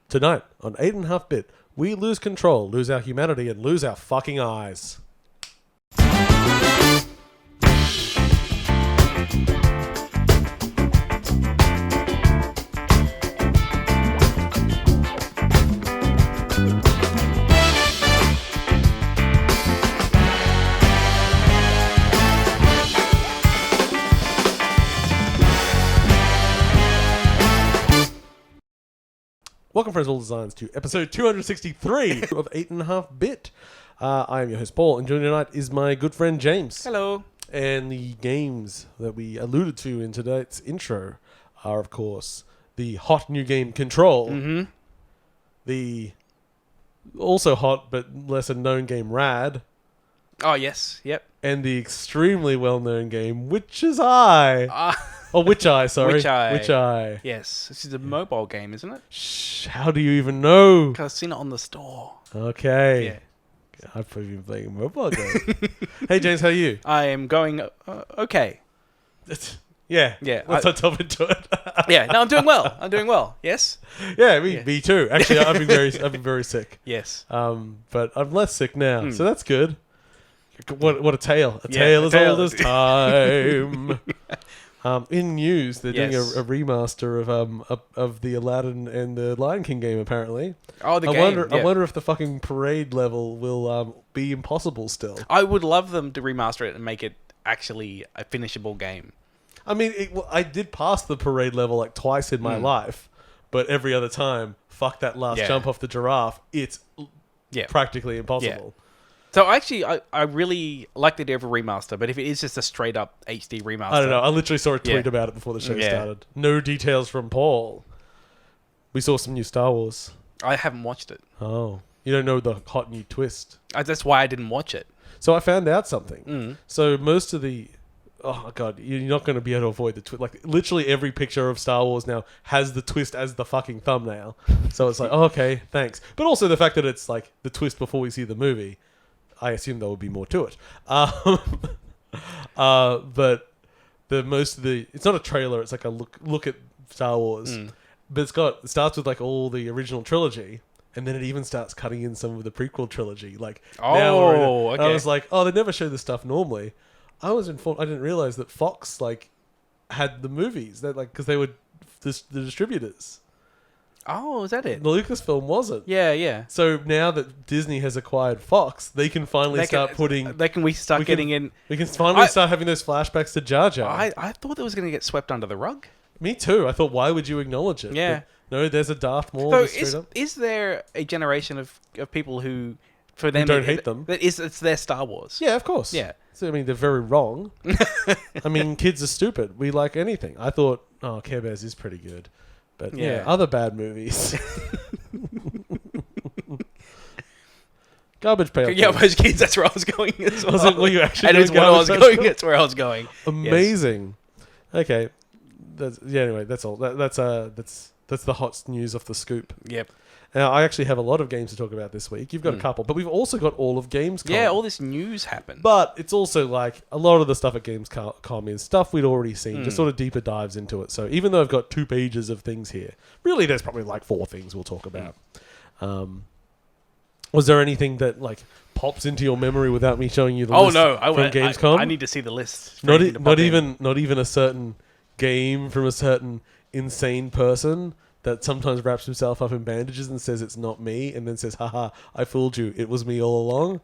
Tonight on 8.5-bit, we lose control, lose our humanity, and lose our fucking eyes. Welcome, friends of all designs, to episode 263 of 8.5-bit. I am your host, Paul, and joining me tonight is my good friend, James. Hello. And the games that we alluded to in tonight's intro are, of course, the hot new game Control, the also hot but lesser known game Rad, Oh, yes. Yep. and the extremely well-known game Witch's Eye. Oh, Witch Eye, sorry. Witch Eye. Witch Eye. Yes. This is a mobile game, isn't it? Shh, how do you even know? Because I've seen it on the store. Okay. Yeah. I've probably been playing a mobile game. Hey, James, how are you? I am going okay. Yeah. Yeah, Let's not delve into it. Yeah. No, I'm doing well. I'm doing well. Yes. Yeah, me too. Actually, I've been very sick. Yes. But I'm less sick now, so that's good. What a tale! A Yeah, tale a as tale. old as time. In news, they're doing Yes. a remaster of the Aladdin and the Lion King game. Apparently, Oh, the I game. wonder. Yeah. I wonder if the fucking parade level will be impossible still. I would love them to remaster it and make it actually a finishable game. I mean, I did pass the parade level like twice in my life, but every other time, fuck that last Yeah. jump off the giraffe. It's Yeah. practically impossible. So actually, I really like the idea of a remaster, but if it is just a straight up HD remaster, I don't know. I literally saw a tweet Yeah. about it before the show Yeah. started. No details from Paul. We saw some new Star Wars. I haven't watched it. Oh. You don't know the hot new twist. That's why I didn't watch it. So I found out something. So most of the... Oh, my God. You're not going to be able to avoid the twist. Like, literally every picture of Star Wars now has the twist as the fucking thumbnail. So it's like, oh, okay, thanks. But also the fact that it's, like, the twist before we see the movie. I assume there will be more to it. But it's not a trailer. It's like a look at Star Wars. But it starts with like all the original trilogy, and then it even starts cutting in some of the prequel trilogy. Like Okay. I was like, oh, they never show this stuff normally. I was informed. I didn't realize that Fox like had the movies that like because they were the distributors. Oh, is that it? The Lucasfilm wasn't. Yeah. So now that Disney has acquired Fox, they can finally start putting. We start getting in. We can finally start having those flashbacks to Jar Jar. I thought it was going to get swept under the rug. Me too. I thought, why would you acknowledge it? Yeah. But no, there's a Darth Maul. So is there a generation of people who, for them, don't hate them? It's their Star Wars. Yeah, of course. Yeah. So, I mean, they're very wrong. I mean, kids are stupid. We like anything. I thought, Care Bears is pretty good. But yeah, other bad movies. Garbage Pail Yeah, Kids. those kids. That's where I was going as well. Was it where you actually And it's doing where I was Garbage going. Pail? That's where I was going. Amazing. Okay. Anyway, that's all. That's the hot news off the scoop. Yep. Now, I actually have a lot of games to talk about this week. You've got a couple, but we've also got all of Gamescom. Yeah, all this news happened. But it's also like a lot of the stuff at Gamescom is stuff we'd already seen, just sort of deeper dives into it. So even though I've got 2 pages of things here, really there's probably like 4 things we'll talk about. Was there anything that like pops into your memory without me showing you the list no, from Gamescom? I need to see the list. Not even a certain game from a certain insane person that sometimes wraps himself up in bandages and says it's not me, and then says, haha, I fooled you, it was me all along.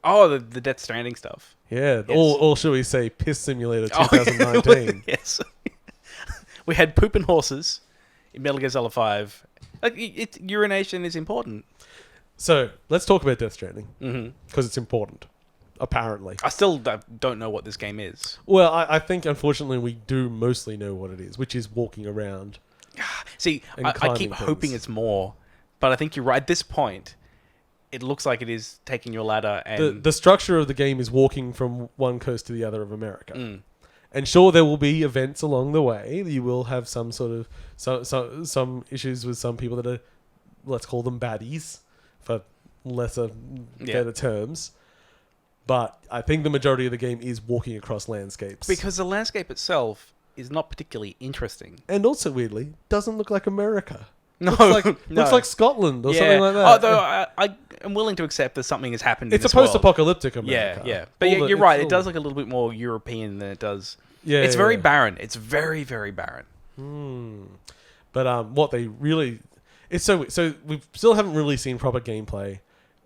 Oh, the Death Stranding stuff. Yeah, Yes. or should we say Piss Simulator 2019. Yes. We had poop and horses in Metal Gear Solid 5. Like, urination is important. So, let's talk about Death Stranding, because it's important, apparently. I still don't know what this game is. Well, I think, unfortunately, we do mostly know what it is, which is walking around. See, And I climbing keep hoping things. it's more, but I think you're right. At this point, it looks like it is taking your ladder and... The structure of the game is walking from one coast to the other of America. And sure, there will be events along the way. You will have some sort of... some issues with some people that are, let's call them baddies, for better terms. But I think the majority of the game is walking across landscapes. Because the landscape itself is not particularly interesting. And also, weirdly, doesn't look like America. No, looks like Scotland or something like that. Although I am willing to accept that something has happened. It's in a this world. post-apocalyptic America. Yeah. But you're right. It does look a little bit more European than it does. Yeah, it's very barren. It's very, very barren. But what they really, it's so we still haven't really seen proper gameplay.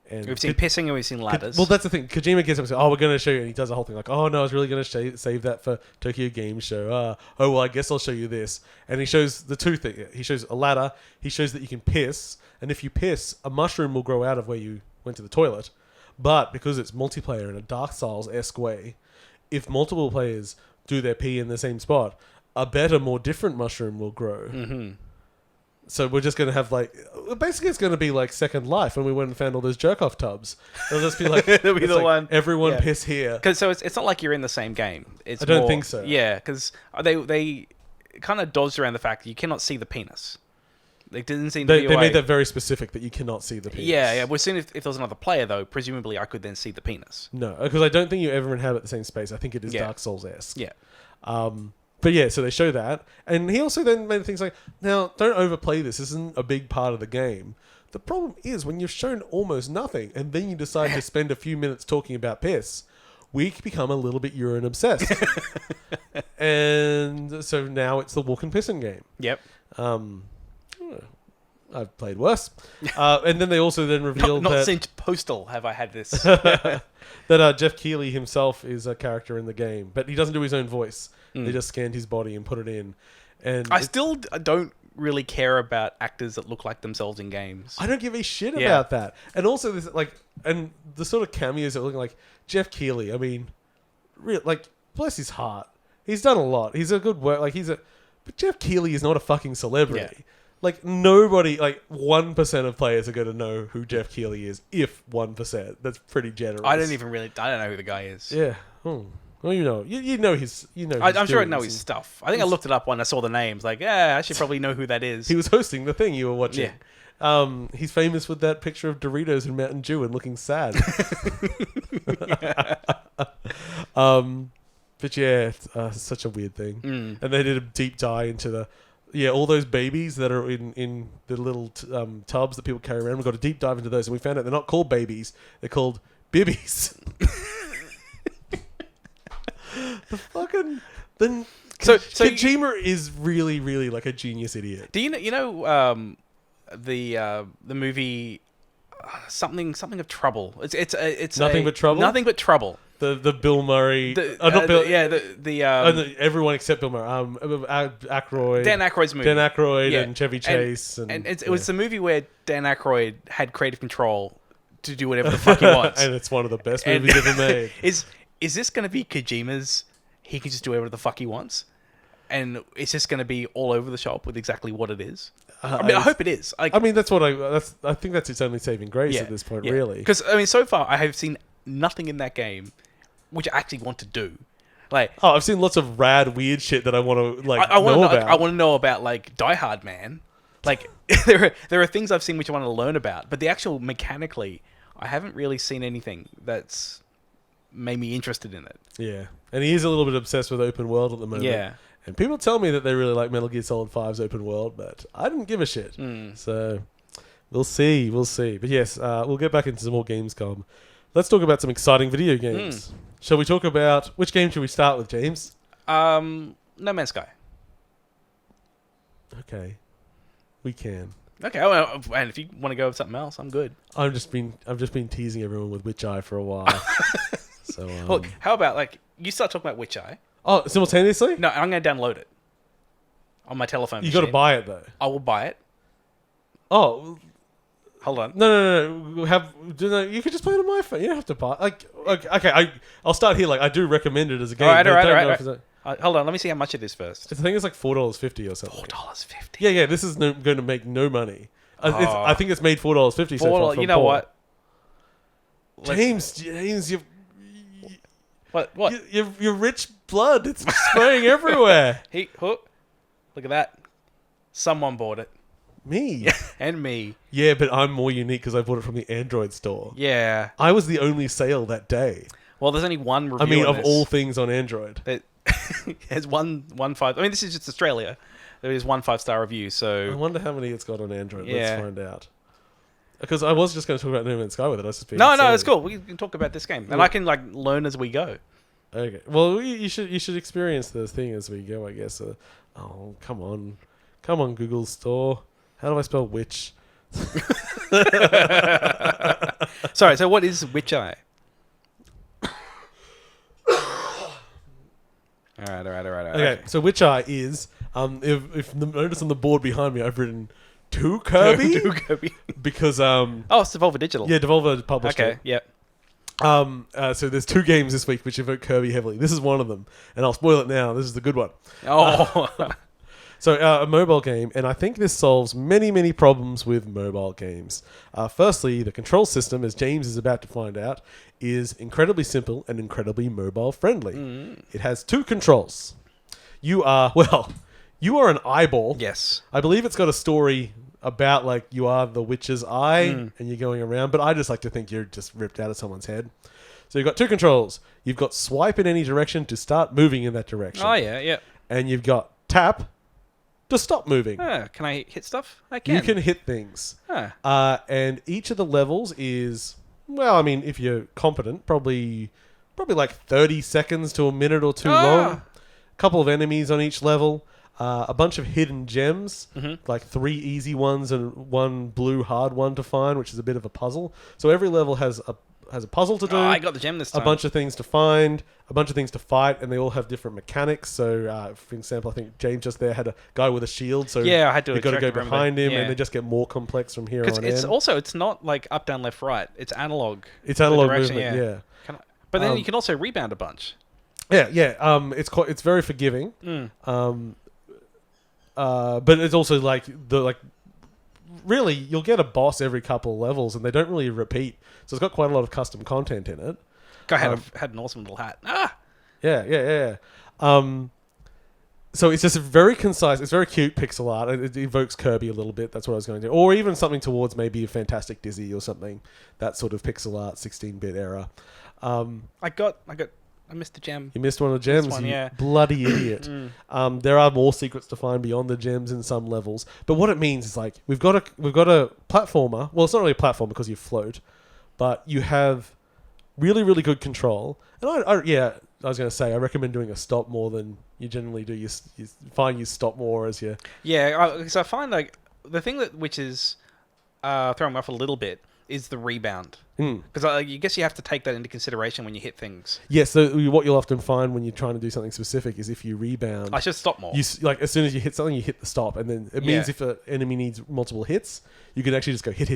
And We've seen pissing and we've seen ladders. Well, that's the thing. Kojima gets up and says, "Oh, we're going to show you," and he does the whole thing like, "Oh no, I was really going to save that for Tokyo Game Show. Oh well, I guess I'll show you this." And he shows the two things. He shows a ladder. He shows that you can piss, and if you piss, a mushroom will grow out of where you went to the toilet. But because it's multiplayer in a Dark Souls-esque way, if multiple players do their pee in the same spot, a better, more different mushroom will grow. Mm-hmm. So we're just going to have basically it's going to be like Second Life when we went and found all those jerk-off tubs. It'll just be like, it'll be the one. Everyone piss here. Because it's not like you're in the same game. I don't think so. Yeah, because they kind of dodged around the fact that you cannot see the penis. They didn't seem to be a They way. made that very specific that you cannot see the penis. Yeah. Well, soon if there was another player though, presumably I could then see the penis. No, because I don't think you ever inhabit the same space. I think it is Dark Souls-esque. Yeah. But yeah, so they show that. And he also then made things like, now, don't overplay this. This isn't a big part of the game. The problem is when you've shown almost nothing and then you decide to spend a few minutes talking about piss, we become a little bit urine obsessed. And so now it's the walk and pissing game. Yep. I've played worse. And then they also then revealed not that... since Postal have I had this. that Jeff Keighley himself is a character in the game. But he doesn't do his own voice. They just scanned his body and put it in. And I still don't really care about actors that look like themselves in games. I don't give a shit about that. And also, this and the sort of cameos that are looking like Jeff Keighley. I mean, bless his heart. He's done a lot. He's a good work. But Jeff Keighley is not a fucking celebrity. Yeah. Nobody, 1% of players are going to know who Jeff Keighley is, if 1%. That's pretty generous. I don't know who the guy is. Yeah. Well, you know his. I'm sure I know his stuff. I think I looked it up when I saw the names. I should probably know who that is. He was hosting the thing you were watching. Yeah. He's famous with that picture of Doritos and Mountain Dew and looking sad. But yeah, it's such a weird thing. And they did a deep dive into all those babies that are in the little tubs that people carry around. We got a deep dive into those, and we found out they're not called babies; they're called bibbies. Kojima is really, really like a genius idiot. Do you know the movie something of Trouble? It's Nothing But Trouble. Nothing But Trouble. The Bill Murray, not Bill. Everyone except Bill Murray. Aykroyd. Dan Aykroyd's movie. Dan Aykroyd and Chevy Chase, it was the movie where Dan Aykroyd had creative control to do whatever the fuck he wants, and it's one of the best movies ever made. Is this going to be Kojima's? He can just do whatever the fuck he wants, and it's just going to be all over the shop with exactly what it is. I hope it is. I think that's its only saving grace at this point, really. Because so far I have seen nothing in that game which I actually want to do. I've seen lots of rad, weird shit that I want to know about. I want to know about Die Hard, man. There are things I've seen which I want to learn about, but the actual mechanically, I haven't really seen anything that's made me interested in it. Yeah, and he is a little bit obsessed with open world at the moment. Yeah. And people tell me that they really like Metal Gear Solid 5's open world, but I didn't give a shit. So we'll see. But yes, we'll get back into some more Gamescom. Let's talk about some exciting video games. Shall we talk about... Which game should we start with, James? No Man's Sky. Okay. We can. Okay, well, and if you want to go with something else, I'm good. I've just been teasing everyone with Witch Eye for a while. So look, how about you start talking about Witch Eye? Oh, simultaneously? No, I'm going to download it on my telephone. You got to buy it though. I will buy it. Oh, hold on. No. You could just play it on my phone. You don't have to buy. Okay, I'll start here. I do recommend it as a game. All right. Hold on, let me see how much it is first. I think it's like $4.50 or something. $4.50. Yeah. This is going to make no money. I think it's made $4.50 so far. You know what? James, you. What? Your rich blood. It's spraying everywhere. Look at that. Someone bought it. Me. And me. Yeah, but I'm more unique because I bought it from the Android store. Yeah. I was the only sale that day. Well, there's only one review. Of all things on Android. There's one 5. I mean, this is just Australia. There is 1 5-star review, I so... wonder how many it's got on Android. Yeah. Let's find out. Because I was just going to talk about No Man's Sky with it. I was just being No, silly. it's cool. We can talk about this game. And I can, like, learn as we go. Okay. Well, you should experience the thing as we go, I guess. Come on. Come on, Google Store. How do I spell witch? Sorry, so what is Witch Eye? All right. Okay, so Witch Eye is, if you notice on the board behind me, I've written to Kirby. To Kirby. Because, Oh, it's Devolver Digital. yeah, Devolver published it. Okay, yep. So there's 2 games this week which evoke Kirby heavily. This is one of them, and I'll spoil it now. This is the good one. Oh. So a mobile game, and I think this solves many, many problems with mobile games. Firstly, the control system, as James is about to find out, is incredibly simple and incredibly mobile friendly. It has 2 controls. You are an eyeball. Yes. I believe it's got a story about like you are the witch's eye and you're going around, but I just like to think you're just ripped out of someone's head. So you've got 2 controls. You've got swipe in any direction to start moving in that direction. Oh, yeah. And you've got tap to stop moving. Can I hit stuff? I can. You can hit things. And each of the levels is, well, I mean, if you're competent, probably like 30 seconds to a minute or 2 long. A couple of enemies on each level. A bunch of hidden gems, like 3 easy ones and 1 blue hard one to find, which is a bit of a puzzle. So every level has a puzzle to do. I got the gem this time. A bunch of things to find, a bunch of things to fight, and they all have different mechanics. So, for example, I think James just there had a guy with a shield. So yeah, I had to. You've got to go behind him, yeah. and they just get more complex from here on in. Because it's not like up, down, left, right. It's analog. It's analog movement. Yeah. But then you can also rebound a bunch. Yeah. It's very forgiving. But it's also really, you'll get a boss every couple of levels, and they don't really repeat. So it's got quite a lot of custom content in it. Guy had an awesome little hat. Yeah. So it's just very concise. It's very cute pixel art. It evokes Kirby a little bit. That's what I was going to do. Or even something towards maybe a Fantastic Dizzy or something. That sort of pixel art, 16-bit era. I missed the gem. You missed one of the gems, yeah. Bloody idiot. There are more secrets to find beyond the gems in some levels. But what it means is like we've got a platformer. Well, it's not really a platform because you float, but you have really, really good control. And I was going to say I recommend doing a stop more than you generally do. You find you stop more as you. Yeah, because I find like the thing which is throwing me off a little bit is the rebound. Because I guess you have to take that into consideration when you hit things. Yes, so what you'll often find when you're trying to do something specific is if you rebound... I should stop more. Like as soon as you hit something, you hit the stop. And then it means if an enemy needs multiple hits, you can actually just go hit.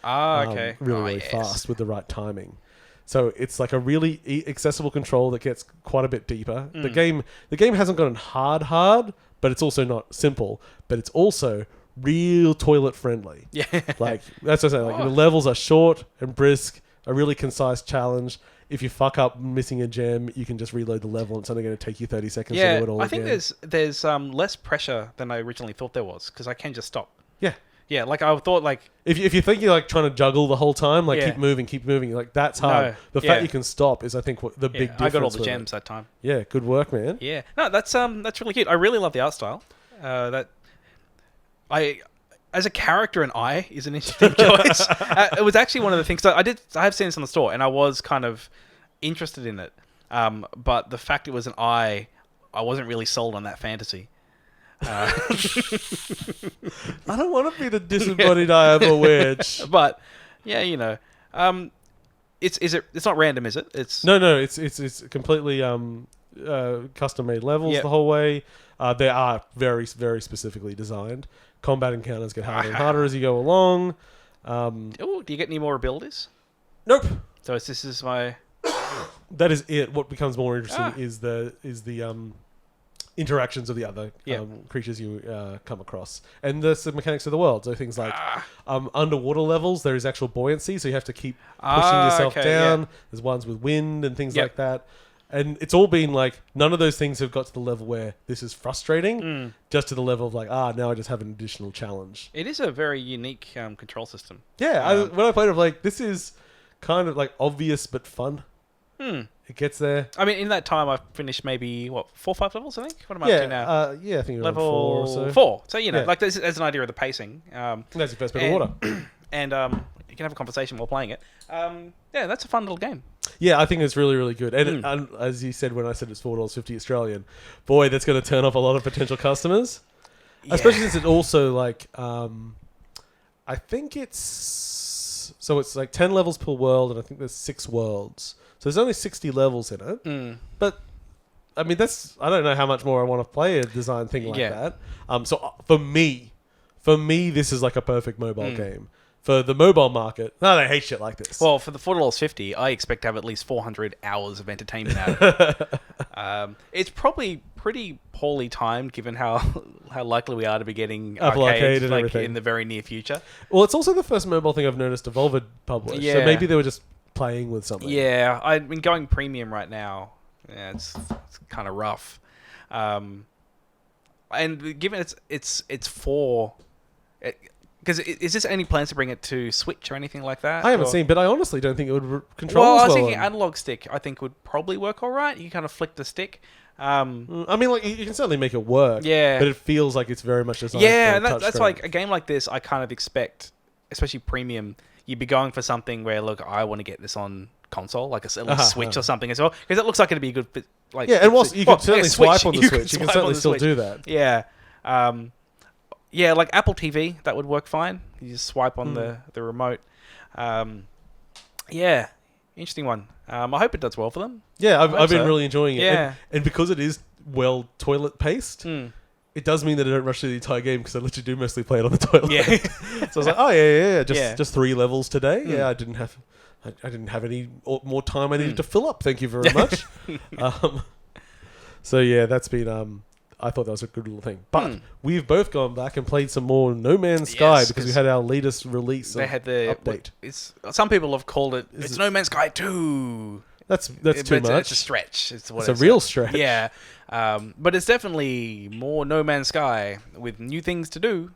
Okay. Really fast with the right timing. So it's like a really accessible control that gets quite a bit deeper. The game hasn't gotten hard, but it's also not simple. But it's also... real toilet friendly. Yeah. Like that's what I'm saying. Like the levels are short and brisk, a really concise challenge. If you fuck up missing a gem, you can just reload the level and it's only going to take you 30 seconds to do it all again. I think there's less pressure than I originally thought there was because I can just stop. Yeah. Yeah, like I thought like... If you think you're like trying to juggle the whole time, like keep moving, like that's hard. The fact you can stop is I think what the big difference. I got all the gems that time. Yeah, good work, man. Yeah. No, that's really cute. I really love the art style. As a character, an eye is an interesting choice. It was actually one of the things I have seen this in the store, and I was kind of interested in it. But the fact it was an eye, I wasn't really sold on that fantasy. I don't want to be the disembodied eye of a witch. But yeah, it's not random, is it? It's no. It's completely custom made levels the whole way. They are very, very specifically designed. Combat encounters get harder and harder as you go along. Do you get any more abilities? Nope. So this is my... That is it. What becomes more interesting is the interactions of the other creatures you come across. And the mechanics of the world. So things like underwater levels, there is actual buoyancy, so you have to keep pushing yourself down. Yeah. There's ones with wind and things like that. And it's all been like, none of those things have got to the level where this is frustrating, just to the level of like, now I just have an additional challenge. It is a very unique control system. Yeah, when I played it, I'm like, this is kind of like obvious but fun. It gets there. I mean, in that time, I've finished maybe 4 or 5 levels. I think. What am I up to now? I think level 4 or so. 4. So like there's an idea of the pacing. That's your first bit of water. And you can have a conversation while playing it. That's a fun little game. Yeah, I think it's really, really good. And as you said when I said it's $4.50 Australian, boy, that's going to turn off a lot of potential customers. Yeah. Especially since it also like, I think it's like 10 levels per world, and I think there's 6 worlds. So there's only 60 levels in it. But I mean, I don't know how much more I want to play a design thing like that. So for me, this is like a perfect mobile game. For the mobile market, they hate shit like this. Well, for the $4.50, I expect to have at least 400 hours of entertainment out of it. It's probably pretty poorly timed, given how likely we are to be getting Apple arcades Arcade and everything in the very near future. Well, it's also the first mobile thing I've noticed Devolver had published. So maybe they were just playing with something. Yeah, I've been going premium right now. Yeah, it's kind of rough. And given it's for... Because is this any plans to bring it to Switch or anything like that? I haven't seen, but I honestly don't think it would control well. as well. I was thinking analog stick, I think, would probably work all right. You kind of flick the stick. I mean, like you can certainly make it work. Yeah. But it feels like it's very much designed for touch that's screen. like a game like this. I kind of expect, especially premium, you'd be going for something where, look, I want to get this on console, like a Switch or something as well, because it looks like it'd be a good fit. Like, and whilst you can certainly swipe on the Switch, you can certainly still do that. Yeah. Yeah, like Apple TV, that would work fine. You just swipe on the remote. Yeah, interesting one. I hope it does well for them. Yeah, I've been really enjoying it. Yeah. And because it is toilet paced, it does mean that I don't rush through the entire game because I literally do mostly play it on the toilet. Yeah. So I was like, oh yeah, just 3 levels today. Yeah, I didn't have any more time I needed to fill up. Thank you very much. So yeah, that's been I thought that was a good little thing. But we've both gone back and played some more No Man's Sky because we had our latest release. They had the update. Some people have called it. It's No Man's Sky 2. That's too much. It's a stretch. It's a real stretch. Yeah, but it's definitely more No Man's Sky with new things to do.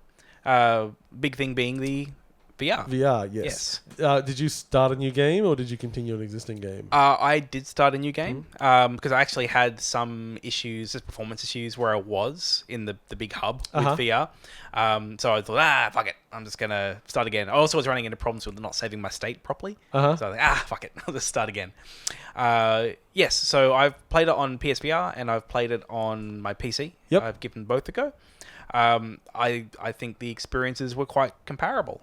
Big thing being the VR. VR, yes. Did you start a new game or did you continue an existing game? I did start a new game because I actually had some issues, just performance issues, where I was in the big hub with VR. So I thought, fuck it, I'm just going to start again. I also was running into problems with not saving my state properly. So I was like, fuck it, I'll just start again. Yes, so I've played it on PSVR and I've played it on my PC. Yep. I've given both a go. I think the experiences were quite comparable.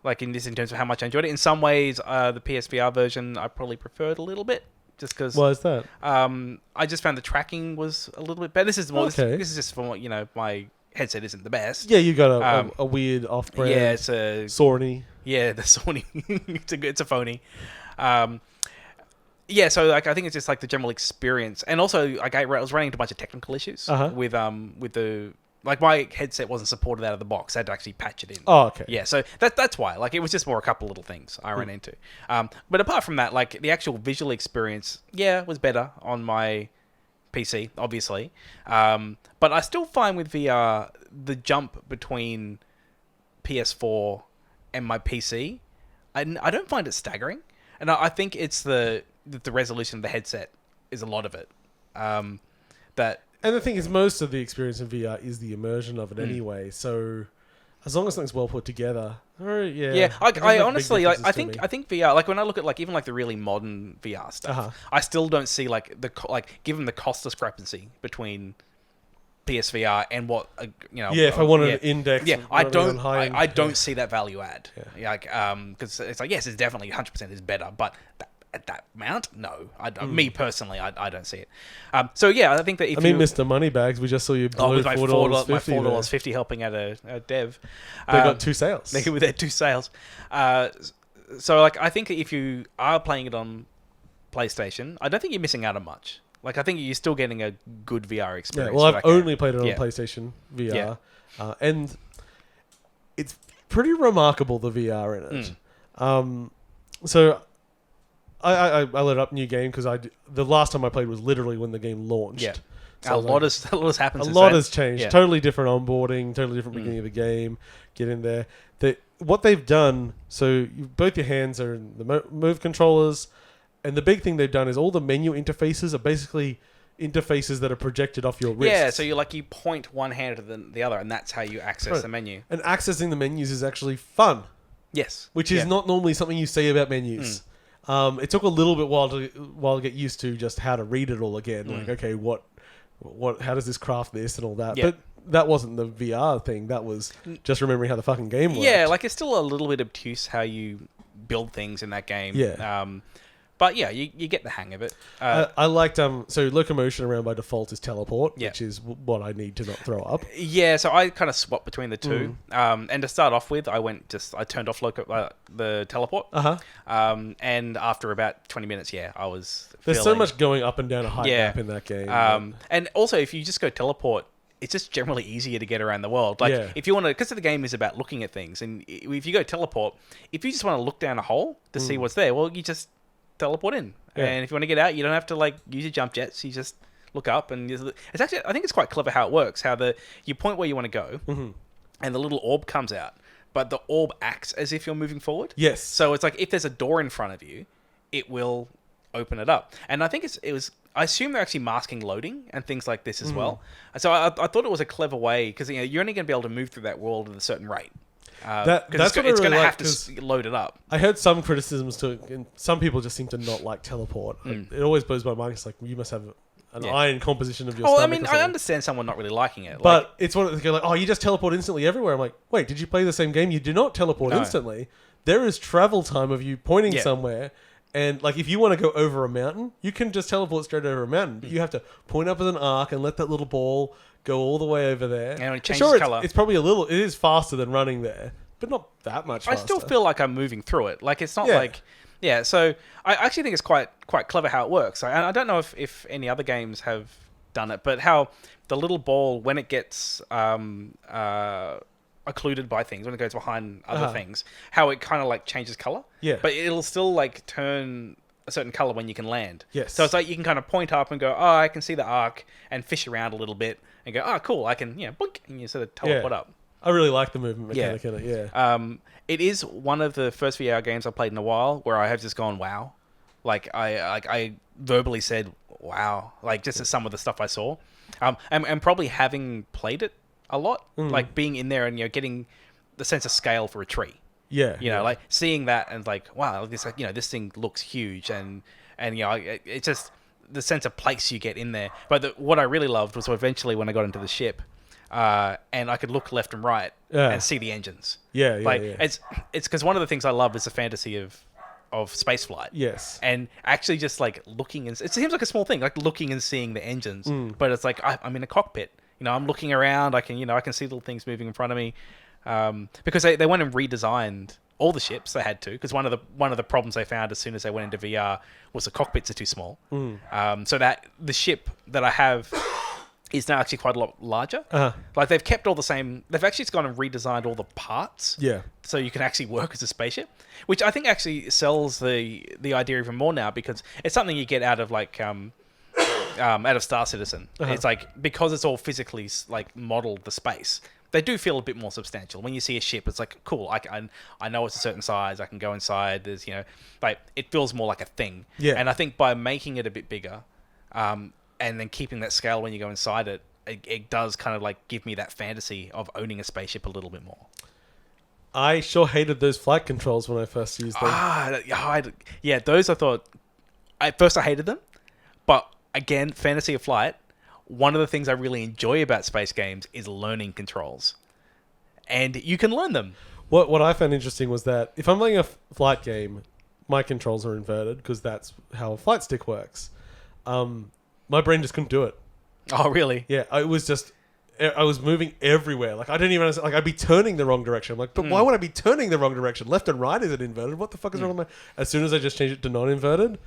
Like in terms of how much I enjoyed it. In some ways, the PSVR version I probably preferred a little bit, just because. Why is that? I just found the tracking was a little bit better. This is more. Okay. This is just from my headset isn't the best. Yeah, you got a weird off-brand. Yeah, it's a Sony. Yeah, the Sony. it's a phony. Yeah, so like I think it's just like the general experience, and also like I was running into a bunch of technical issues with the. Like, my headset wasn't supported out of the box. I had to actually patch it in. Oh, okay. Yeah, so that's why. Like, it was just more a couple little things I ran into. But apart from that, like, the actual visual experience, was better on my PC, obviously. But I still find with VR, the jump between PS4 and my PC, I don't find it staggering. And I think it's the resolution of the headset is a lot of it. And the thing is, most of the experience in VR is the immersion of it anyway. So, as long as something's well put together, yeah. I honestly, like, I think VR, like when I look at like even like the really modern VR stuff, I still don't see like given the cost discrepancy between PSVR and what if I wanted an index, I don't see that value add. Like because it's like yes, it's definitely 100% is better, but. At that amount, no. Me personally, I don't see it. So yeah, I think that if Mr. Moneybags, we just saw you blow with my $4.50 helping out a dev. They got 2 sales. They got 2 sales. So like, I think if you are playing it on PlayStation, I don't think you're missing out on much. Like, I think you're still getting a good VR experience. Yeah, well, I've only played it on PlayStation VR, and it's pretty remarkable the VR in it. So. I loaded up new game because the last time I played was literally when the game launched. Yeah, so a lot has happened. A lot has changed. Yeah. Totally different onboarding. Totally different beginning of the game. Get in there. What they've done. So both your hands are in the move controllers, And the big thing they've done is all the menu interfaces are basically interfaces that are projected off your wrist. Yeah, so you point one hand to the other, and that's how you access the menu. And accessing the menus is actually fun. Yes. Which is not normally something you say about menus. It took a little bit while to get used to just how to read it all again. Like, okay, how does this craft this and all that? Yeah. But that wasn't the VR thing. That was just remembering how the fucking game worked. Yeah, like it's still a little bit obtuse how you build things in that game. Yeah. But yeah, you get the hang of it. I liked so locomotion around by default is teleport, Yeah. which is what I need to not throw up. Yeah, so I kind of swapped between the two. And to start off with, I turned off the teleport. And after about 20 minutes, I was. There's so much going up and down a height map in that game. And also, if you just go teleport, it's just generally easier to get around the world. Like, if you want to, because the game is about looking at things, and if you go teleport, if you just want to look down a hole to see what's there, well, you just teleport in. Yeah. And if you want to get out, you don't have to use your jump jets. You just look up, and it's actually, I think it's quite clever how it works. How you point where you want to go, and the little orb comes out, but the orb acts as if you're moving forward. Yes. So it's like if there's a door in front of you, it will open it up. And I think I assume they're actually masking loading and things like this as well. So I thought it was a clever way, because you're only going to be able to move through that world at a certain rate. That's it's what I really going to like, have to load it up. I heard some criticisms to it, and some people just seem to not like teleport. It always blows my mind. It's like, you must have an iron composition of your stomach. I mean, I understand someone not really liking it. But it's one of the like, you just teleport instantly everywhere. I'm like, wait, did you play the same game? You do not teleport instantly. There is travel time of you pointing somewhere. And like, if you want to go over a mountain, you can just teleport straight over a mountain. But you have to point up with an arc and let that little ball go all the way over there. And it changes color. It's probably it is faster than running there, but not that much faster. I still feel like I'm moving through it. Like, it's not so I actually think it's quite clever how it works. I don't know if any other games have done it, but how the little ball, when it gets occluded by things, when it goes behind other things, how it kind of changes color. Yeah. But it'll still turn a certain color when you can land. Yes. So it's like you can kind of point up and go, oh, I can see the arc, and fish around a little bit and go, oh, cool, I can, blink, and you sort of teleport up. I really like the movement mechanic in it, It is one of the first VR games I've played in a while where I have just gone, wow. Like, I verbally said, wow, just at some of the stuff I saw. And probably having played it a lot, like being in there and, getting the sense of scale for a tree. Yeah. Like seeing that and wow, this, this thing looks huge. And it's just the sense of place you get in there. But what I really loved was eventually when I got into the ship, and I could look left and right and see the engines. It's because one of the things I love is the fantasy of space flight. Yes. And actually just looking, and it seems like a small thing, looking and seeing the engines, but it's I'm in a cockpit. I'm looking around. I can see little things moving in front of me, because they went and redesigned all the ships. They had to, because one of the problems they found as soon as they went into VR was the cockpits are too small. So that the ship that I have is now actually quite a lot larger. They've kept all the same. They've actually just gone and redesigned all the parts. Yeah. So you can actually work as a spaceship, which I think actually sells the idea even more now, because it's something you get out of out of Star Citizen. It's because it's all physically modeled the space. They do feel a bit more substantial. When you see a ship, it's cool. I know it's a certain size. I can go inside. There's it feels more like a thing. Yeah. And I think by making it a bit bigger, and then keeping that scale when you go inside it, it does kind of give me that fantasy of owning a spaceship a little bit more. I sure hated those flight controls when I first used them. Those I thought. At first I hated them, but again, fantasy of flight. One of the things I really enjoy about space games is learning controls, and you can learn them. What I found interesting was that if I'm playing a flight game, my controls are inverted because that's how a flight stick works. My brain just couldn't do it. Oh, really? Yeah, I was moving everywhere. I didn't even understand. I'd be turning the wrong direction. I'm like, but why would I be turning the wrong direction? Left and right, is it inverted? What the fuck is wrong with my... As soon as I just changed it to non-inverted,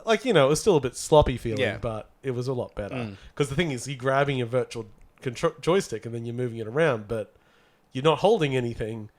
it was still a bit sloppy feeling, but it was a lot better. Because the thing is, you're grabbing a virtual joystick and then you're moving it around, but you're not holding anything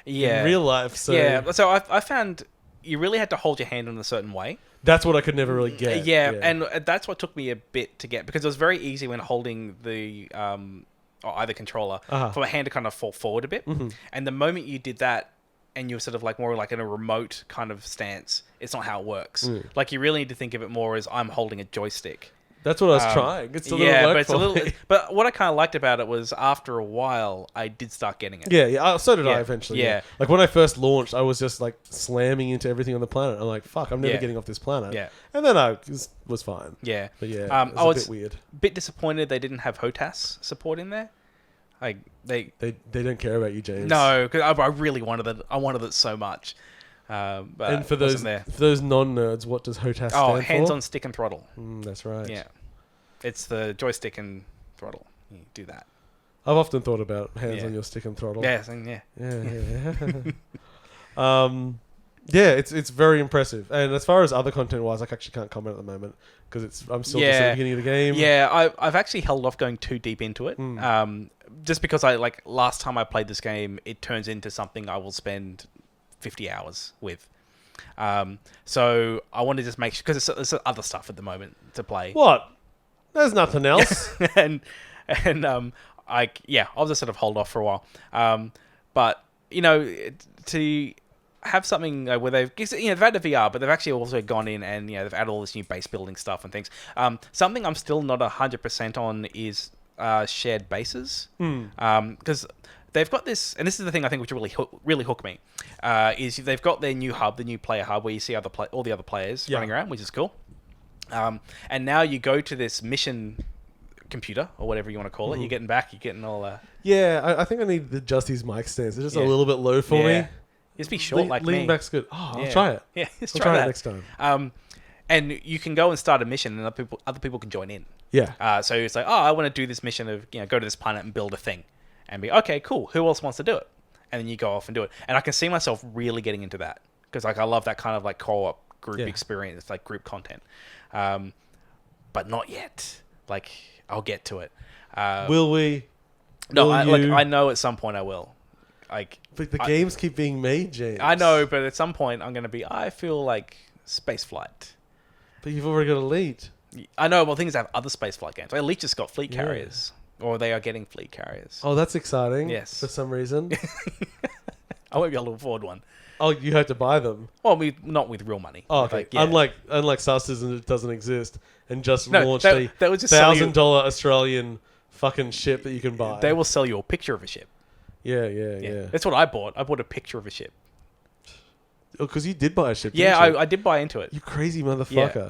in real life. So so I found you really had to hold your hand in a certain way. That's what I could never really get. And that's what took me a bit to get, because it was very easy when holding the or either controller for my hand to kind of fall forward a bit. And the moment you did that, and you're sort of like more like in a remote kind of stance, it's not how it works. Mm. Like you really need to think of it more as I'm holding a joystick. That's what I was trying. It's a little work but it's for a little. me. But what I kind of liked about it was after a while, I did start getting it. Yeah. So did I Yeah. eventually. Yeah. Like when I first launched, I was just like slamming into everything on the planet. I'm like, fuck, I'm never Yeah. getting off this planet. Yeah. And then I was fine. Yeah. But yeah, I it was a was bit weird. bit disappointed they didn't have HOTAS support in there. Like They don't care about you, James. no, because I really wanted it. I wanted it so much. But And for it wasn't those non-nerds, what does HOTAS stand for? hands on stick and throttle. That's right. Yeah, it's the joystick and throttle. You do that. I've often thought about hands Yeah. on your stick and throttle. Yeah, yeah. Yeah, it's very impressive. And as far as other content wise, I actually can't comment at the moment because I'm still just at the beginning of the game. Yeah, I've actually held off going too deep into it. Mm. Just because last time I played this game, it turns into something I will spend 50 hours with. So I want to just make sure, because there's other stuff at the moment to play. What? There's nothing else. and I'll just sort of hold off for a while. But to have something where they've had the VR, but they've actually also gone in and they've added all this new base building stuff and things. Something I'm still not 100% on is shared bases, because they've got this, and this is the thing I think which really hooked me, is they've got their new hub, the new player hub, where you see all the other players running around, which is cool. And now you go to this mission computer or whatever you want to call it. You're getting all. Yeah, I think I need to adjust these mic stands. They're just a little bit low for me. Just be short like me. Lean back's good. Oh, I'll try it. Yeah, I'll try it next time. And you can go and start a mission, and other people can join in. Yeah. So it's like, I want to do this mission of go to this planet and build a thing, and be okay, cool. Who else wants to do it? And then you go off and do it. And I can see myself really getting into that because I love that kind of like co-op group experience, like group content. But not yet. Like I'll get to it. Will we? No, I know at some point I will. But the games keep being made, James. I know, but at some point I'm going to be. I feel like space flight. But you've already got Elite. I know. Well, things have other space flight games. Elite just got fleet carriers, or they are getting fleet carriers. Oh, that's exciting. Yes. For some reason. I won't be able to afford one. Oh, you had to buy them. Well, not with real money. Oh, okay. Unlike Susters, it doesn't exist, and just launched a that was just $1,000 Australian fucking ship that you can buy. They will sell you a picture of a ship. Yeah. That's what I bought. I bought a picture of a ship. Oh, because you did buy a ship. Yeah, didn't you? I did buy into it. You crazy motherfucker. Yeah.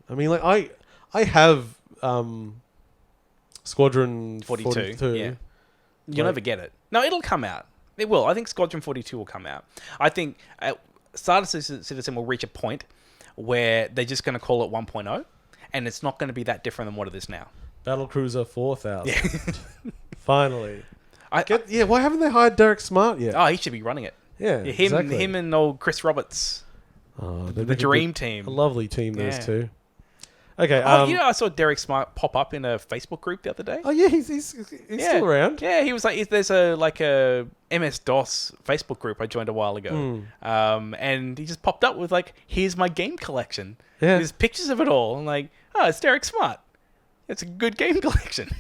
I mean, like I have Squadron 42. Yeah. You'll never get it. No, it'll come out. It will. I think Squadron 42 will come out. I think Star Citizen will reach a point where they're just going to call it 1.0, and it's not going to be that different than what it is now. Battlecruiser 4000. Yeah. Finally. Why haven't they hired DARQ Smart yet? Oh, he should be running it. Yeah, exactly. Him and old Chris Roberts. Oh, the dream team. A lovely team, those two. Okay. I saw Derek Smart pop up in a Facebook group the other day. Oh yeah, he's still around. Yeah, he was like, there's a MS DOS Facebook group I joined a while ago, and he just popped up with like, here's my game collection. Yeah. There's pictures of it all. I'm like, it's Derek Smart. It's a good game collection.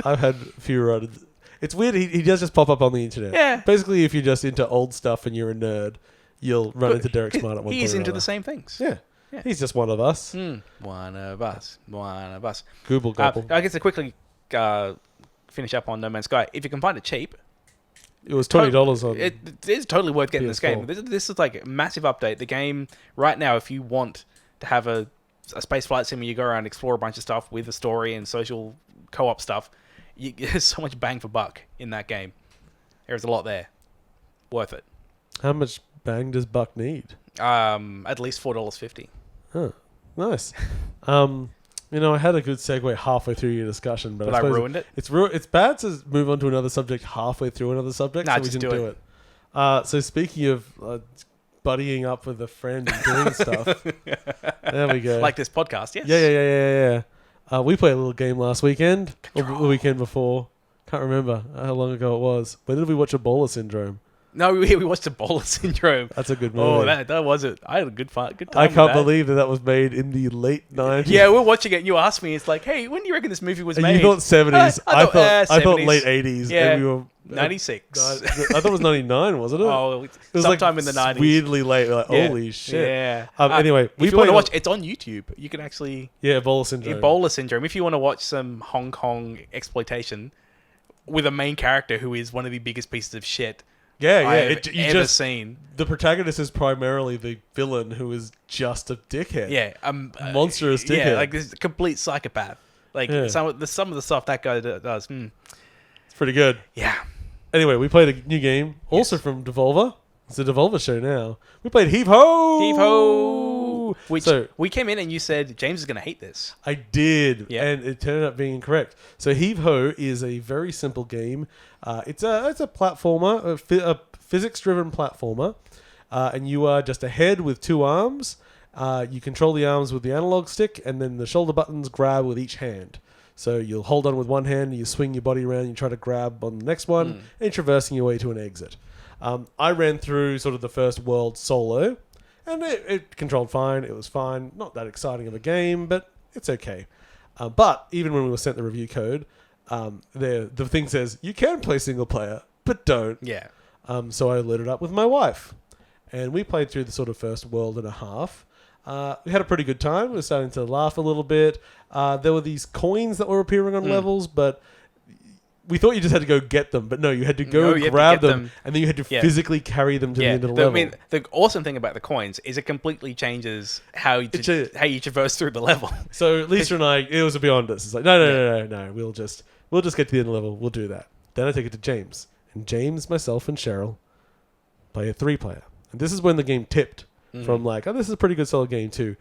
I've had a few runs. It's weird. He does just pop up on the internet. Yeah. Basically, if you're just into old stuff and you're a nerd, you'll run into Derek Smart at one point. He's into the same things. Yeah. He's just one of us. One of us. Google gobble. I guess to quickly finish up on No Man's Sky, if you can find it cheap, it was $20 on. It is totally worth getting PS4. this game. This is like a massive update. The game right now, if you want to have a space flight sim where you go around and explore a bunch of stuff with a story and social co-op stuff, there's so much bang for buck in that game. There's a lot there. Worth it. How much bang does buck need? At least $4.50. Huh. Nice. I had a good segue halfway through your discussion, but I ruined it. It's bad to move on to another subject halfway through another subject, so we didn't do it. So speaking of buddying up with a friend and doing stuff, there we go. Like this podcast, yes. Yeah. We played a little game last weekend, or the weekend before. Can't remember how long ago it was. When did we watch Ebola Syndrome? No, we watched Ebola Syndrome. That's a good movie. Oh, that was it. I had a good time. I can't believe that was made in the late 90s. Yeah, we're watching it and you asked me, it's like, hey, when do you reckon this movie was made? You thought 70s. I thought 70s. late 80s. Yeah. And we were 96. I thought it was 99, wasn't it? Oh, it was sometime in the 90s. Weirdly late. Like, Yeah. holy shit. Yeah. Anyway, if you want to watch, it's on YouTube. You can actually... Ebola syndrome. Ebola syndrome. If you want to watch some Hong Kong exploitation with a main character who is one of the biggest pieces of shit I've ever seen. The protagonist is primarily the villain who is just a dickhead. Yeah. Monstrous dickhead. Yeah, like this complete psychopath. Like some of the stuff that guy does. It's pretty good. Yeah. Anyway, we played a new game, also from Devolver. It's a Devolver show now. We played Heave Ho! Heave Ho! Which we came in and you said, James is going to hate this. I did, and it turned out being incorrect. So Heave Ho is a very simple game. It's a platformer, a physics-driven platformer, and you are just a head with two arms. You control the arms with the analog stick, and then the shoulder buttons grab with each hand. So you'll hold on with one hand, you swing your body around, you try to grab on the next one, and you're traversing your way to an exit. I ran through sort of the first world solo, and it controlled fine. It was fine. Not that exciting of a game, but it's okay. But even when we were sent the review code, the thing says, you can play single player, but don't. Yeah. So I loaded up with my wife, and we played through the sort of first world and a half. We had a pretty good time. We were starting to laugh a little bit. There were these coins that were appearing on levels, but we thought you just had to go get them. But no, you had to go grab them, and then you had to physically carry them to the end of the level. I mean, the awesome thing about the coins is it completely changes how you traverse through the level. So Lisa and I, it was beyond us. It's like, no. We'll just get to the end of the level. We'll do that. Then I take it to James. And James, myself, and Cheryl play a 3-player. And this is when the game tipped. From like, this is a pretty good solid game too.